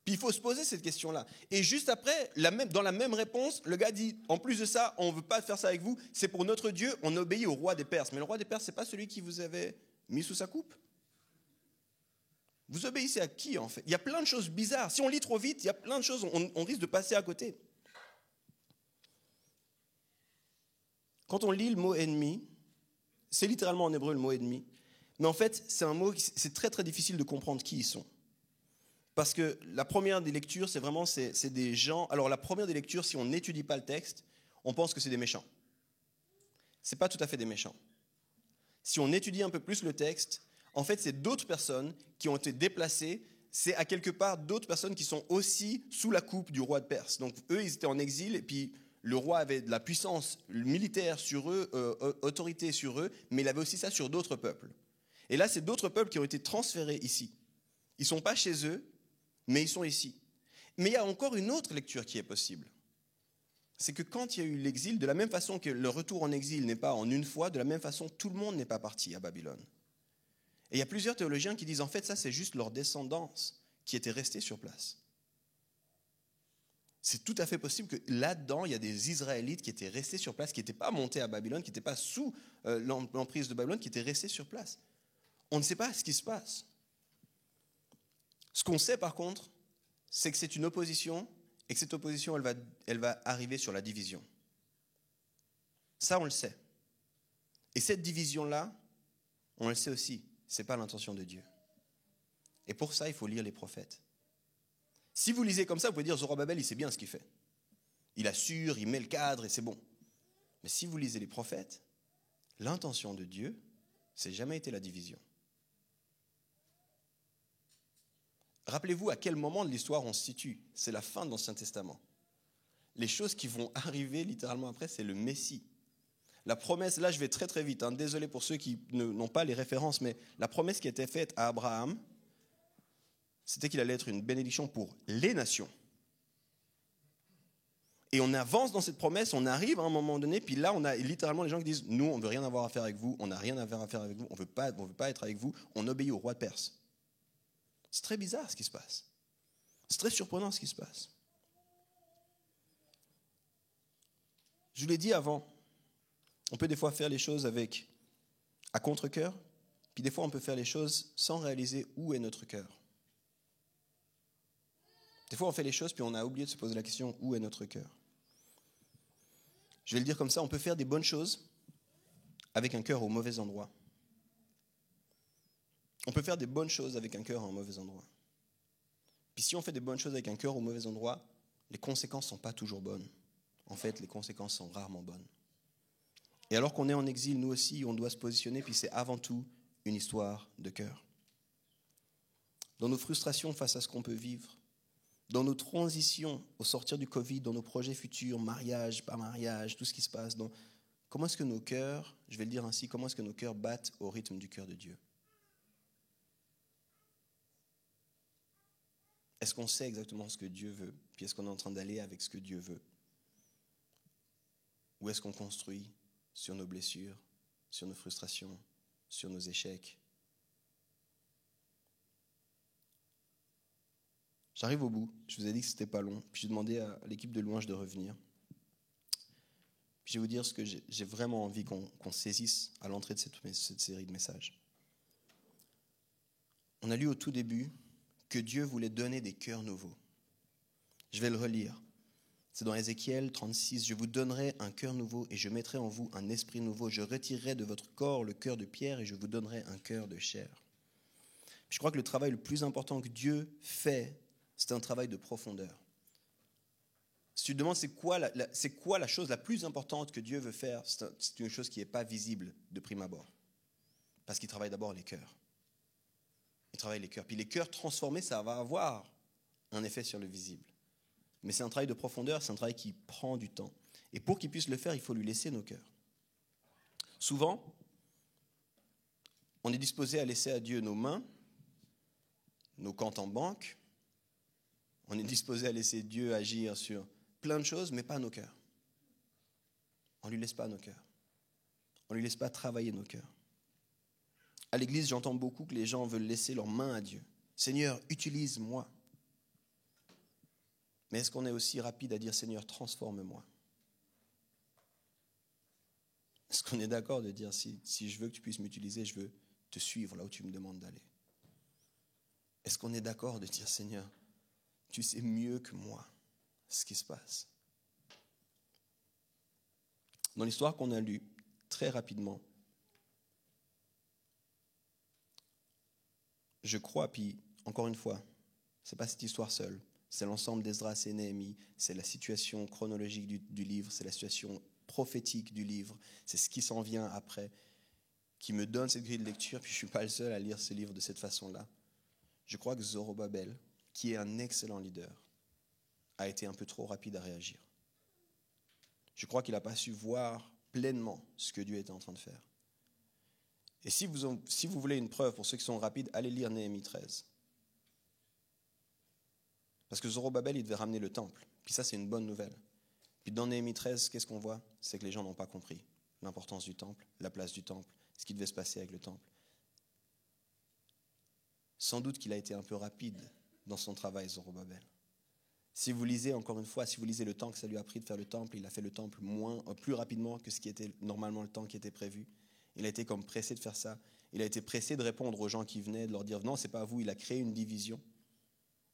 Puis il faut se poser cette question-là. Et juste après, dans la même réponse, le gars dit, en plus de ça, on ne veut pas faire ça avec vous, c'est pour notre Dieu, on obéit au roi des Perses. Mais le roi des Perses, ce n'est pas celui qui vous avait mis sous sa coupe. Vous obéissez à qui en fait? Il y a plein de choses bizarres. Si on lit trop vite, il y a plein de choses, on risque de passer à côté. Quand on lit le mot ennemi, c'est littéralement en hébreu le mot ennemi, mais en fait, c'est un mot, c'est très très difficile de comprendre qui ils sont. Parce que la première des lectures, c'est des gens. Alors la première des lectures, si on n'étudie pas le texte, on pense que c'est des méchants. Ce n'est pas tout à fait des méchants. Si on étudie un peu plus le texte, en fait, c'est d'autres personnes qui ont été déplacées. C'est à quelque part d'autres personnes qui sont aussi sous la coupe du roi de Perse. Donc eux, ils étaient en exil et puis le roi avait de la puissance militaire sur eux, autorité sur eux, mais il avait aussi ça sur d'autres peuples. Et là, c'est d'autres peuples qui ont été transférés ici. Ils ne sont pas chez eux, mais ils sont ici. Mais il y a encore une autre lecture qui est possible. C'est que quand il y a eu l'exil, de la même façon que le retour en exil n'est pas en une fois, de la même façon, tout le monde n'est pas parti à Babylone. Et il y a plusieurs théologiens qui disent, en fait, ça, c'est juste leur descendance qui était restée sur place. C'est tout à fait possible que là-dedans, il y a des Israélites qui étaient restés sur place, qui n'étaient pas montés à Babylone, qui n'étaient pas sous l'emprise de Babylone, qui étaient restés sur place. On ne sait pas ce qui se passe. Ce qu'on sait par contre, c'est que c'est une opposition et que cette opposition, elle va arriver sur la division. Ça, on le sait. Et cette division-là, on le sait aussi, ce n'est pas l'intention de Dieu. Et pour ça, il faut lire les prophètes. Si vous lisez comme ça, vous pouvez dire Zorobabel, il sait bien ce qu'il fait. Il assure, il met le cadre et c'est bon. Mais si vous lisez les prophètes, l'intention de Dieu, ça n'a jamais été la division. Rappelez-vous à quel moment de l'histoire on se situe. C'est la fin de l'Ancien Testament. Les choses qui vont arriver littéralement après, c'est le Messie. La promesse, là je vais très très vite, hein, désolé pour ceux qui n'ont pas les références, mais la promesse qui était faite à Abraham, c'était qu'il allait être une bénédiction pour les nations. Et on avance dans cette promesse, on arrive à un moment donné, puis là on a littéralement les gens qui disent « Nous, on ne veut rien avoir à faire avec vous, on n'a rien à faire avec vous, on ne veut pas être avec vous, on obéit au roi de Perse. » C'est très bizarre ce qui se passe. C'est très surprenant ce qui se passe. Je vous l'ai dit avant, on peut des fois faire les choses à contre-cœur, puis des fois on peut faire les choses sans réaliser où est notre cœur. Des fois on fait les choses puis on a oublié de se poser la question où est notre cœur. Je vais le dire comme ça, on peut faire des bonnes choses avec un cœur au mauvais endroit. On peut faire des bonnes choses avec un cœur à un mauvais endroit. Puis si on fait des bonnes choses avec un cœur au mauvais endroit, les conséquences ne sont pas toujours bonnes. En fait, les conséquences sont rarement bonnes. Et alors qu'on est en exil, nous aussi, on doit se positionner, puis c'est avant tout une histoire de cœur. Dans nos frustrations face à ce qu'on peut vivre, dans nos transitions au sortir du Covid, dans nos projets futurs, mariage, pas mariage, tout ce qui se passe, comment est-ce que nos cœurs, je vais le dire ainsi, comment est-ce que nos cœurs battent au rythme du cœur de Dieu? Est-ce qu'on sait exactement ce que Dieu veut? Puis est-ce qu'on est en train d'aller avec ce que Dieu veut? Ou est-ce qu'on construit sur nos blessures, sur nos frustrations, sur nos échecs? J'arrive au bout. Je vous ai dit que c'était pas long. Puis j'ai demandé à l'équipe de louange de revenir. Puis je vais vous dire ce que j'ai vraiment envie qu'on saisisse à l'entrée de cette série de messages. On a lu au tout début que Dieu voulait donner des cœurs nouveaux. Je vais le relire. C'est dans Ézéchiel 36. « Je vous donnerai un cœur nouveau et je mettrai en vous un esprit nouveau. Je retirerai de votre corps le cœur de pierre et je vous donnerai un cœur de chair. » Je crois que le travail le plus important que Dieu fait, c'est un travail de profondeur. Si tu te demandes c'est quoi la chose la plus importante que Dieu veut faire, c'est une chose qui n'est pas visible de prime abord. Parce qu'il travaille d'abord les cœurs. Il travaille les cœurs. Puis les cœurs transformés, ça va avoir un effet sur le visible. Mais c'est un travail de profondeur, c'est un travail qui prend du temps. Et pour qu'il puisse le faire, il faut lui laisser nos cœurs. Souvent, on est disposé à laisser à Dieu nos mains, nos comptes en banque. On est disposé à laisser Dieu agir sur plein de choses, mais pas nos cœurs. On ne lui laisse pas nos cœurs. On ne lui laisse pas travailler nos cœurs. À l'église, j'entends beaucoup que les gens veulent laisser leurs mains à Dieu. Seigneur, utilise-moi. Mais est-ce qu'on est aussi rapide à dire, Seigneur, transforme-moi? Est-ce qu'on est d'accord de dire, si je veux que tu puisses m'utiliser, je veux te suivre là où tu me demandes d'aller? Est-ce qu'on est d'accord de dire, Seigneur, tu sais mieux que moi ce qui se passe? Dans l'histoire qu'on a lue, très rapidement, je crois, puis encore une fois, ce n'est pas cette histoire seule, c'est l'ensemble d'Esdras et Néhémie, c'est la situation chronologique du livre, c'est la situation prophétique du livre, c'est ce qui s'en vient après, qui me donne cette grille de lecture, puis je ne suis pas le seul à lire ce livre de cette façon-là. Je crois que Zorobabel, qui est un excellent leader, a été un peu trop rapide à réagir. Je crois qu'il n'a pas su voir pleinement ce que Dieu était en train de faire. Et si vous voulez une preuve pour ceux qui sont rapides, allez lire Néhémie 13. Parce que Zorobabel, il devait ramener le temple. Puis ça, c'est une bonne nouvelle. Puis dans Néhémie 13, qu'est-ce qu'on voit? C'est que les gens n'ont pas compris l'importance du temple, la place du temple, ce qui devait se passer avec le temple. Sans doute qu'il a été un peu rapide dans son travail, Zorobabel. Si vous lisez, encore une fois, si vous lisez le temps que ça lui a pris de faire le temple, il a fait le temple plus rapidement que ce qui était normalement le temps qui était prévu. Il a été comme pressé de faire ça. Il a été pressé de répondre aux gens qui venaient, de leur dire non, c'est pas à vous. Il a créé une division.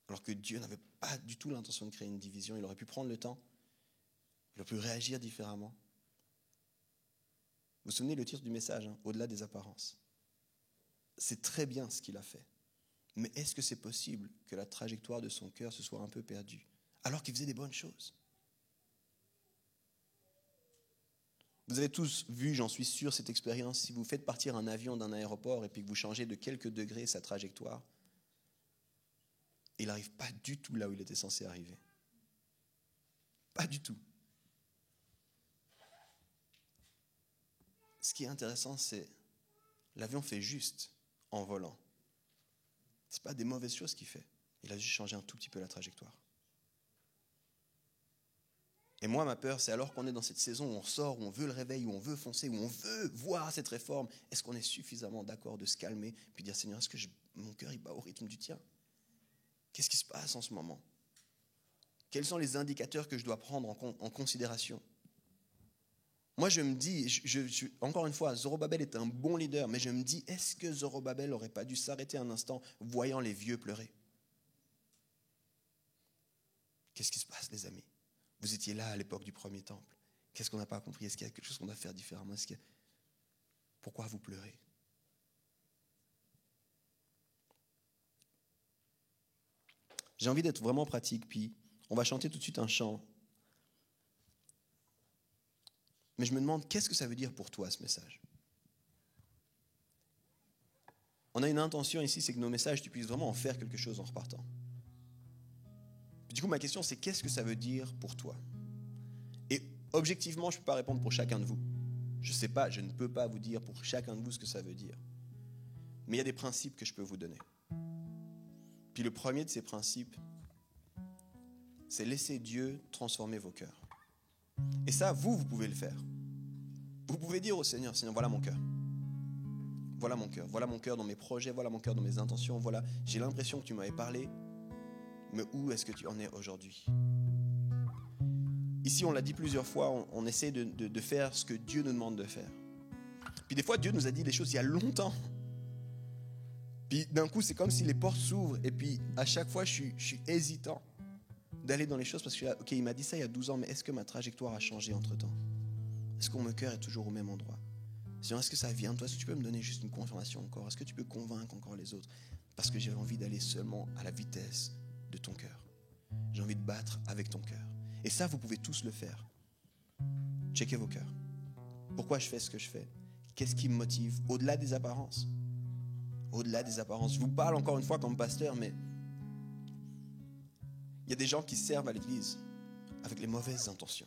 Alors que Dieu n'avait pas du tout l'intention de créer une division. Il aurait pu prendre le temps. Il aurait pu réagir différemment. Vous vous souvenez le titre du message, hein, au-delà des apparences. C'est très bien ce qu'il a fait. Mais est-ce que c'est possible que la trajectoire de son cœur se soit un peu perdue, alors qu'il faisait des bonnes choses? Vous avez tous vu, j'en suis sûr, cette expérience. Si vous faites partir un avion d'un aéroport et puis que vous changez de quelques degrés sa trajectoire, il n'arrive pas du tout là où il était censé arriver. Pas du tout. Ce qui est intéressant, c'est l'avion fait juste en volant. Ce n'est pas des mauvaises choses qu'il fait. Il a juste changé un tout petit peu la trajectoire. Et moi, ma peur, c'est alors qu'on est dans cette saison où on sort, où on veut le réveil, où on veut foncer, où on veut voir cette réforme, est-ce qu'on est suffisamment d'accord de se calmer puis dire, Seigneur, est-ce que mon cœur il bat au rythme du tien? Qu'est-ce qui se passe en ce moment? Quels sont les indicateurs que je dois prendre en considération? Moi, je me dis, encore une fois, Zorobabel est un bon leader, mais je me dis, est-ce que Zorobabel n'aurait pas dû s'arrêter un instant, voyant les vieux pleurer? Qu'est-ce qui se passe, les amis? Vous étiez là à l'époque du premier temple. Qu'est-ce qu'on n'a pas compris? Est-ce qu'il y a quelque chose qu'on doit faire différemment? Pourquoi vous pleurez? J'ai envie d'être vraiment pratique, puis on va chanter tout de suite un chant. Mais je me demande, qu'est-ce que ça veut dire pour toi, ce message? On a une intention ici, c'est que nos messages, tu puisses vraiment en faire quelque chose en repartant. Du coup, ma question, c'est qu'est-ce que ça veut dire pour toi? Et objectivement, je ne peux pas répondre pour chacun de vous. Je ne sais pas, je ne peux pas vous dire pour chacun de vous ce que ça veut dire. Mais il y a des principes que je peux vous donner. Puis le premier de ces principes, c'est laisser Dieu transformer vos cœurs. Et ça, vous pouvez le faire. Vous pouvez dire au Seigneur, Seigneur, voilà mon cœur. Voilà mon cœur. Voilà mon cœur dans mes projets, voilà mon cœur dans mes intentions. Voilà, j'ai l'impression que tu m'avais parlé, mais où est-ce que tu en es aujourd'hui? Ici, on l'a dit plusieurs fois, on essaie de faire ce que Dieu nous demande de faire. Puis des fois, Dieu nous a dit des choses il y a longtemps. Puis d'un coup, c'est comme si les portes s'ouvrent. Et puis à chaque fois, je suis hésitant d'aller dans les choses parce que, ok, il m'a dit ça il y a 12 ans, mais est-ce que ma trajectoire a changé entre-temps? Est-ce que mon cœur est toujours au même endroit? Seigneur, est-ce que ça vient de toi? Est-ce que tu peux me donner juste une confirmation encore? Est-ce que tu peux convaincre encore les autres? Parce que j'ai envie d'aller seulement à la vitesse de ton cœur. J'ai envie de battre avec ton cœur. Et ça, vous pouvez tous le faire. Checkez vos cœurs. Pourquoi je fais ce que je fais? Qu'est-ce qui me motive? Au-delà des apparences. Au-delà des apparences. Je vous parle encore une fois comme pasteur, mais il y a des gens qui servent à l'église avec les mauvaises intentions.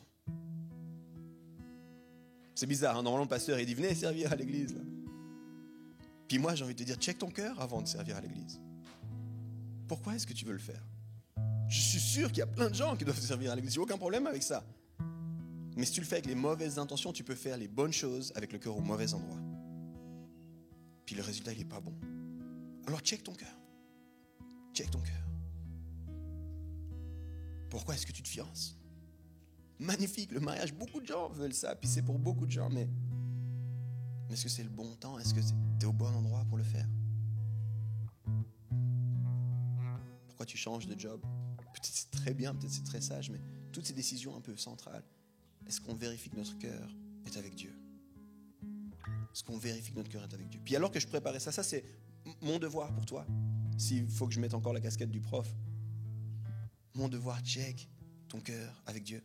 C'est bizarre, hein? Normalement le pasteur il dit venez servir à l'église. Là. Puis moi j'ai envie de te dire check ton cœur avant de servir à l'église. Pourquoi est-ce que tu veux le faire? Je suis sûr qu'il y a plein de gens qui doivent servir à l'église, j'ai aucun problème avec ça. Mais si tu le fais avec les mauvaises intentions, tu peux faire les bonnes choses avec le cœur au mauvais endroit. Puis le résultat il n'est pas bon. Alors check ton cœur. Check ton cœur. Pourquoi est-ce que tu te fiances? Magnifique, le mariage, beaucoup de gens veulent ça, puis c'est pour beaucoup de gens, mais est-ce que c'est le bon temps? Est-ce que tu es au bon endroit pour le faire? Pourquoi tu changes de job? Peut-être c'est très bien, peut-être c'est très sage, mais toutes ces décisions un peu centrales, est-ce qu'on vérifie que notre cœur est avec Dieu? Est-ce qu'on vérifie que notre cœur est avec Dieu? Puis alors que je préparais ça c'est mon devoir pour toi. S'il faut que je mette encore la casquette du prof, mon devoir, check ton cœur avec Dieu.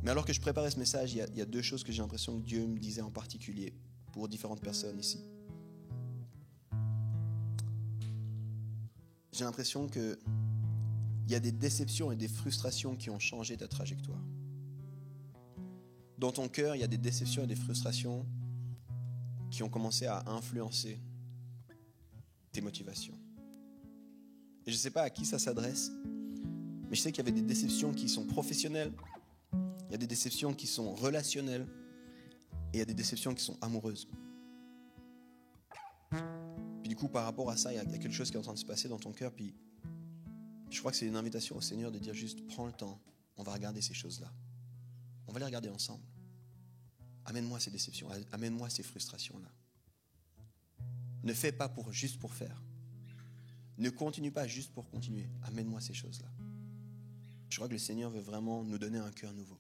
Mais alors que je préparais ce message, il y a deux choses que j'ai l'impression que Dieu me disait en particulier pour différentes personnes ici. J'ai l'impression qu'il y a des déceptions et des frustrations qui ont changé ta trajectoire. Dans ton cœur, il y a des déceptions et des frustrations qui ont commencé à influencer tes motivations. Et je ne sais pas à qui ça s'adresse, mais je sais qu'il y avait des déceptions qui sont professionnelles, il y a des déceptions qui sont relationnelles, et il y a des déceptions qui sont amoureuses. Puis du coup, par rapport à ça, il y a quelque chose qui est en train de se passer dans ton cœur, puis je crois que c'est une invitation au Seigneur de dire juste, prends le temps, on va regarder ces choses-là. On va les regarder ensemble. Amène-moi ces déceptions, amène-moi ces frustrations-là. Ne fais pas juste pour faire. Ne continue pas juste pour continuer. Amène-moi ces choses-là. Je crois que le Seigneur veut vraiment nous donner un cœur nouveau.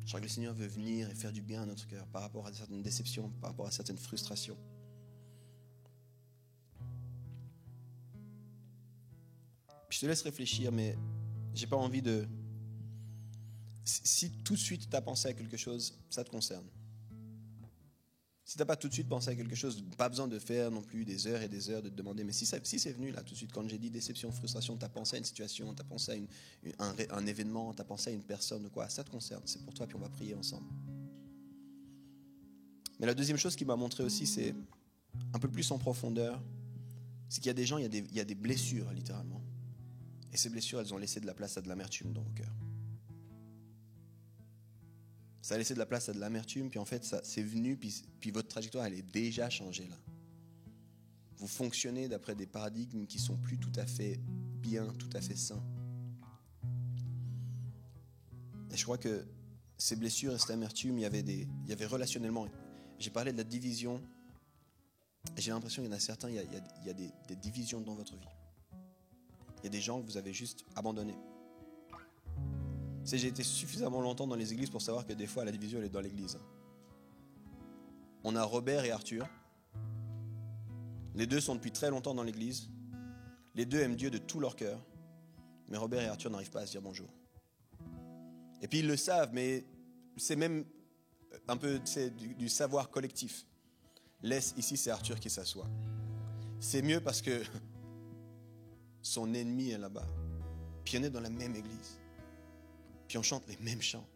Je crois que le Seigneur veut venir et faire du bien à notre cœur par rapport à certaines déceptions, par rapport à certaines frustrations. Puis je te laisse réfléchir, mais j'ai pas envie de... Si tout de suite tu as pensé à quelque chose, ça te concerne. Si tu n'as pas tout de suite pensé à quelque chose, pas besoin de faire non plus des heures et des heures de te demander, mais si c'est venu là tout de suite, quand j'ai dit déception, frustration, tu as pensé à une situation, tu as pensé à un événement, tu as pensé à une personne ou quoi, ça te concerne, c'est pour toi, puis on va prier ensemble. Mais la deuxième chose qui m'a montré aussi, c'est un peu plus en profondeur, c'est qu'il y a des gens, il y a des blessures littéralement. Et ces blessures, elles ont laissé de la place à de l'amertume dans vos cœurs. Ça a laissé de la place à de l'amertume, puis en fait, ça, c'est venu, puis votre trajectoire, elle est déjà changée là. Vous fonctionnez d'après des paradigmes qui sont plus tout à fait bien, tout à fait sains. Et je crois que ces blessures et cette amertume, il y avait relationnellement... J'ai parlé de la division, et j'ai l'impression qu'il y en a certains, il y a des divisions dans votre vie. Il y a des gens que vous avez juste abandonnés. J'ai été suffisamment longtemps dans les églises pour savoir que des fois, la division, elle est dans l'église. On a Robert et Arthur. Les deux sont depuis très longtemps dans l'église. Les deux aiment Dieu de tout leur cœur. Mais Robert et Arthur n'arrivent pas à se dire bonjour. Et puis ils le savent, mais c'est même un peu du savoir collectif. Laisse, ici, c'est Arthur qui s'assoit. C'est mieux parce que son ennemi est là-bas. Puis on est dans la même église. Puis on chante les mêmes chants.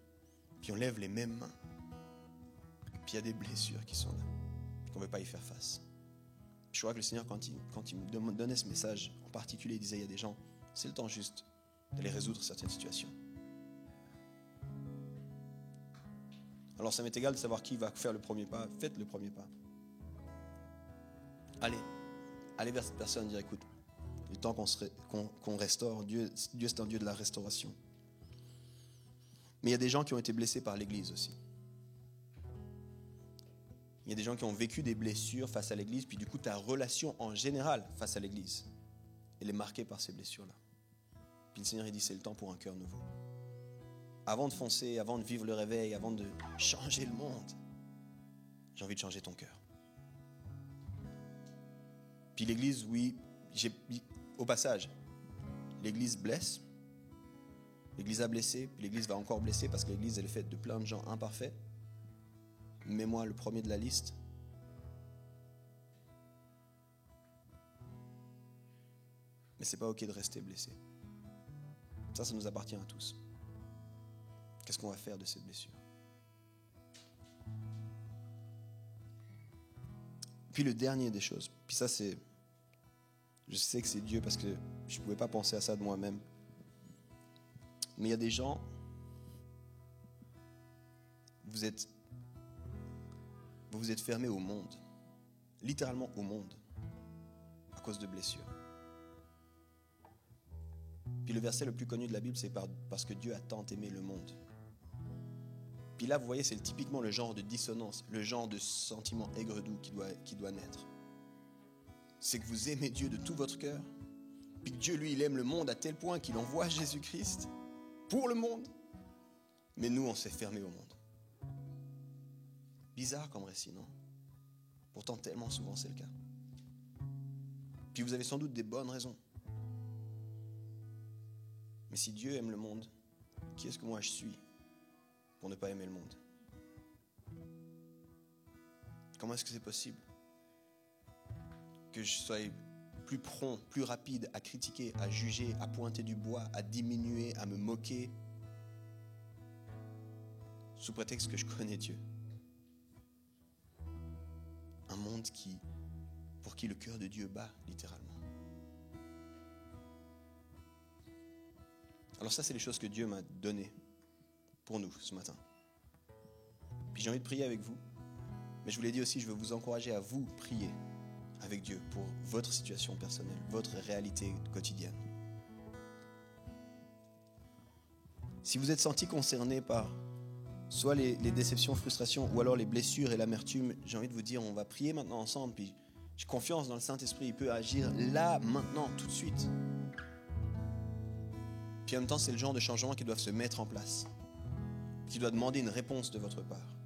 Puis on lève les mêmes mains. Puis il y a des blessures qui sont là. Qu'on ne veut pas y faire face. Je crois que le Seigneur, quand il me donnait ce message, en particulier, il disait, il y a des gens, c'est le temps juste d'aller résoudre certaines situations. Alors ça m'est égal de savoir qui va faire le premier pas. Faites le premier pas. Allez vers cette personne et dire, écoute, il est temps qu'on restaure. Dieu, c'est un Dieu de la restauration. Mais il y a des gens qui ont été blessés par l'Église aussi. Il y a des gens qui ont vécu des blessures face à l'Église, puis du coup, ta relation en général face à l'Église, elle est marquée par ces blessures-là. Puis le Seigneur, il dit, c'est le temps pour un cœur nouveau. Avant de foncer, avant de vivre le réveil, avant de changer le monde, j'ai envie de changer ton cœur. Puis l'Église, oui, au passage, l'Église blesse, l'Église a blessé, puis l'Église va encore blesser parce que l'Église, elle est faite de plein de gens imparfaits. Mets-moi le premier de la liste. Mais c'est pas ok de rester blessé. Ça nous appartient à tous. Qu'est-ce qu'on va faire de cette blessure? Puis le dernier des choses, puis ça c'est... Je sais que c'est Dieu parce que je ne pouvais pas penser à ça de moi-même. Mais il y a des gens, vous êtes fermés au monde, littéralement au monde, à cause de blessures. Puis le verset le plus connu de la Bible, c'est parce que Dieu a tant aimé le monde. Puis là, vous voyez, c'est typiquement le genre de dissonance, le genre de sentiment aigre-doux qui doit naître. C'est que vous aimez Dieu de tout votre cœur, puis que Dieu, lui, il aime le monde à tel point qu'il envoie Jésus-Christ pour le monde. Mais nous, on s'est fermé au monde. Bizarre comme récit, non? Pourtant, tellement souvent, c'est le cas. Puis vous avez sans doute des bonnes raisons. Mais si Dieu aime le monde, qui est-ce que moi je suis pour ne pas aimer le monde? Comment est-ce que c'est possible que je sois plus prompt, plus rapide à critiquer, à juger, à pointer du bois, à diminuer, à me moquer, sous prétexte que je connais Dieu? Un monde pour qui le cœur de Dieu bat, littéralement. Alors ça, c'est les choses que Dieu m'a données pour nous ce matin. Puis j'ai envie de prier avec vous. Mais je vous l'ai dit aussi, je veux vous encourager à vous prier avec Dieu pour votre situation personnelle, votre réalité quotidienne. Si vous êtes senti concerné par soit les déceptions, frustrations, ou alors les blessures et l'amertume, j'ai envie de vous dire, on va prier maintenant ensemble, puis j'ai confiance dans le Saint-Esprit, il peut agir là, maintenant, tout de suite. Puis en même temps, c'est le genre de changement qui doivent se mettre en place, qui doit demander une réponse de votre part.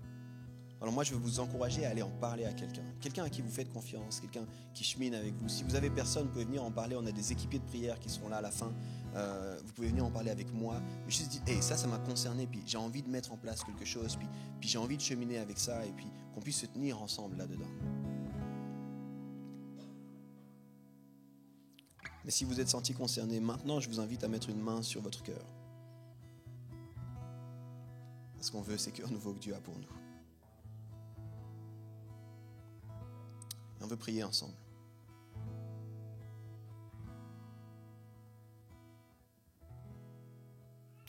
Alors moi, je veux vous encourager à aller en parler à quelqu'un à qui vous faites confiance, quelqu'un qui chemine avec vous. Si vous avez personne, vous pouvez venir en parler, on a des équipiers de prière qui seront là à la fin. Vous pouvez venir en parler avec moi. Mais juste dire, hey, ça m'a concerné, puis j'ai envie de mettre en place quelque chose, puis j'ai envie de cheminer avec ça, et puis qu'on puisse se tenir ensemble là-dedans. Mais si vous êtes senti concerné, maintenant, je vous invite à mettre une main sur votre cœur. Parce qu'on veut ces cœurs nouveaux que Dieu a pour nous. Et on veut prier ensemble.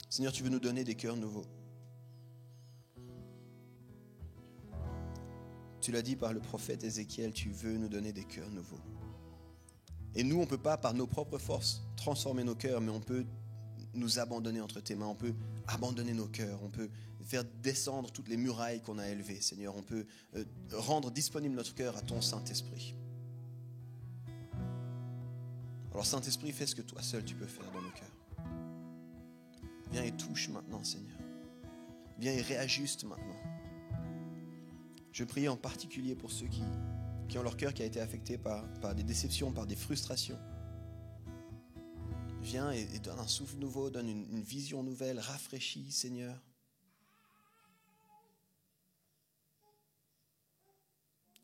Seigneur, tu veux nous donner des cœurs nouveaux. Tu l'as dit par le prophète Ézéchiel, tu veux nous donner des cœurs nouveaux. Et nous, on ne peut pas, par nos propres forces, transformer nos cœurs, mais on peut nous abandonner entre tes mains, on peut abandonner nos cœurs, on peut faire descendre toutes les murailles qu'on a élevées, Seigneur. On peut rendre disponible notre cœur à ton Saint-Esprit. Alors, Saint-Esprit, fais ce que toi seul tu peux faire dans nos cœurs. Viens et touche maintenant, Seigneur. Viens et réajuste maintenant. Je prie en particulier pour ceux qui ont leur cœur qui a été affecté par des déceptions, par des frustrations. Viens et donne un souffle nouveau, donne une vision nouvelle, rafraîchis, Seigneur.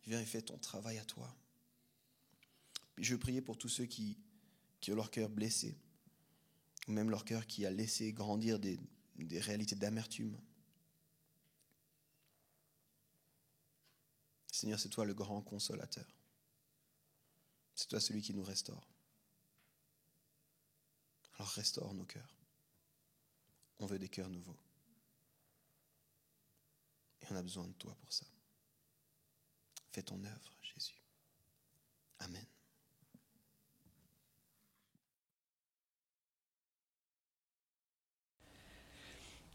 Viens et fais ton travail à toi. Puis je veux prier pour tous ceux qui ont leur cœur blessé, ou même leur cœur qui a laissé grandir des réalités d'amertume. Seigneur, c'est toi le grand consolateur. C'est toi celui qui nous restaure. Alors restaure nos cœurs. On veut des cœurs nouveaux. Et on a besoin de toi pour ça. Fais ton œuvre, Jésus. Amen.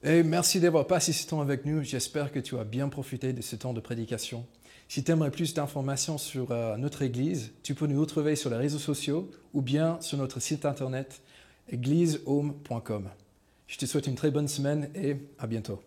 Et merci d'avoir passé ce temps avec nous. J'espère que tu as bien profité de ce temps de prédication. Si tu aimerais plus d'informations sur notre Église, tu peux nous retrouver sur les réseaux sociaux ou bien sur notre site internet églisehome.com. Je te souhaite une très bonne semaine et à bientôt.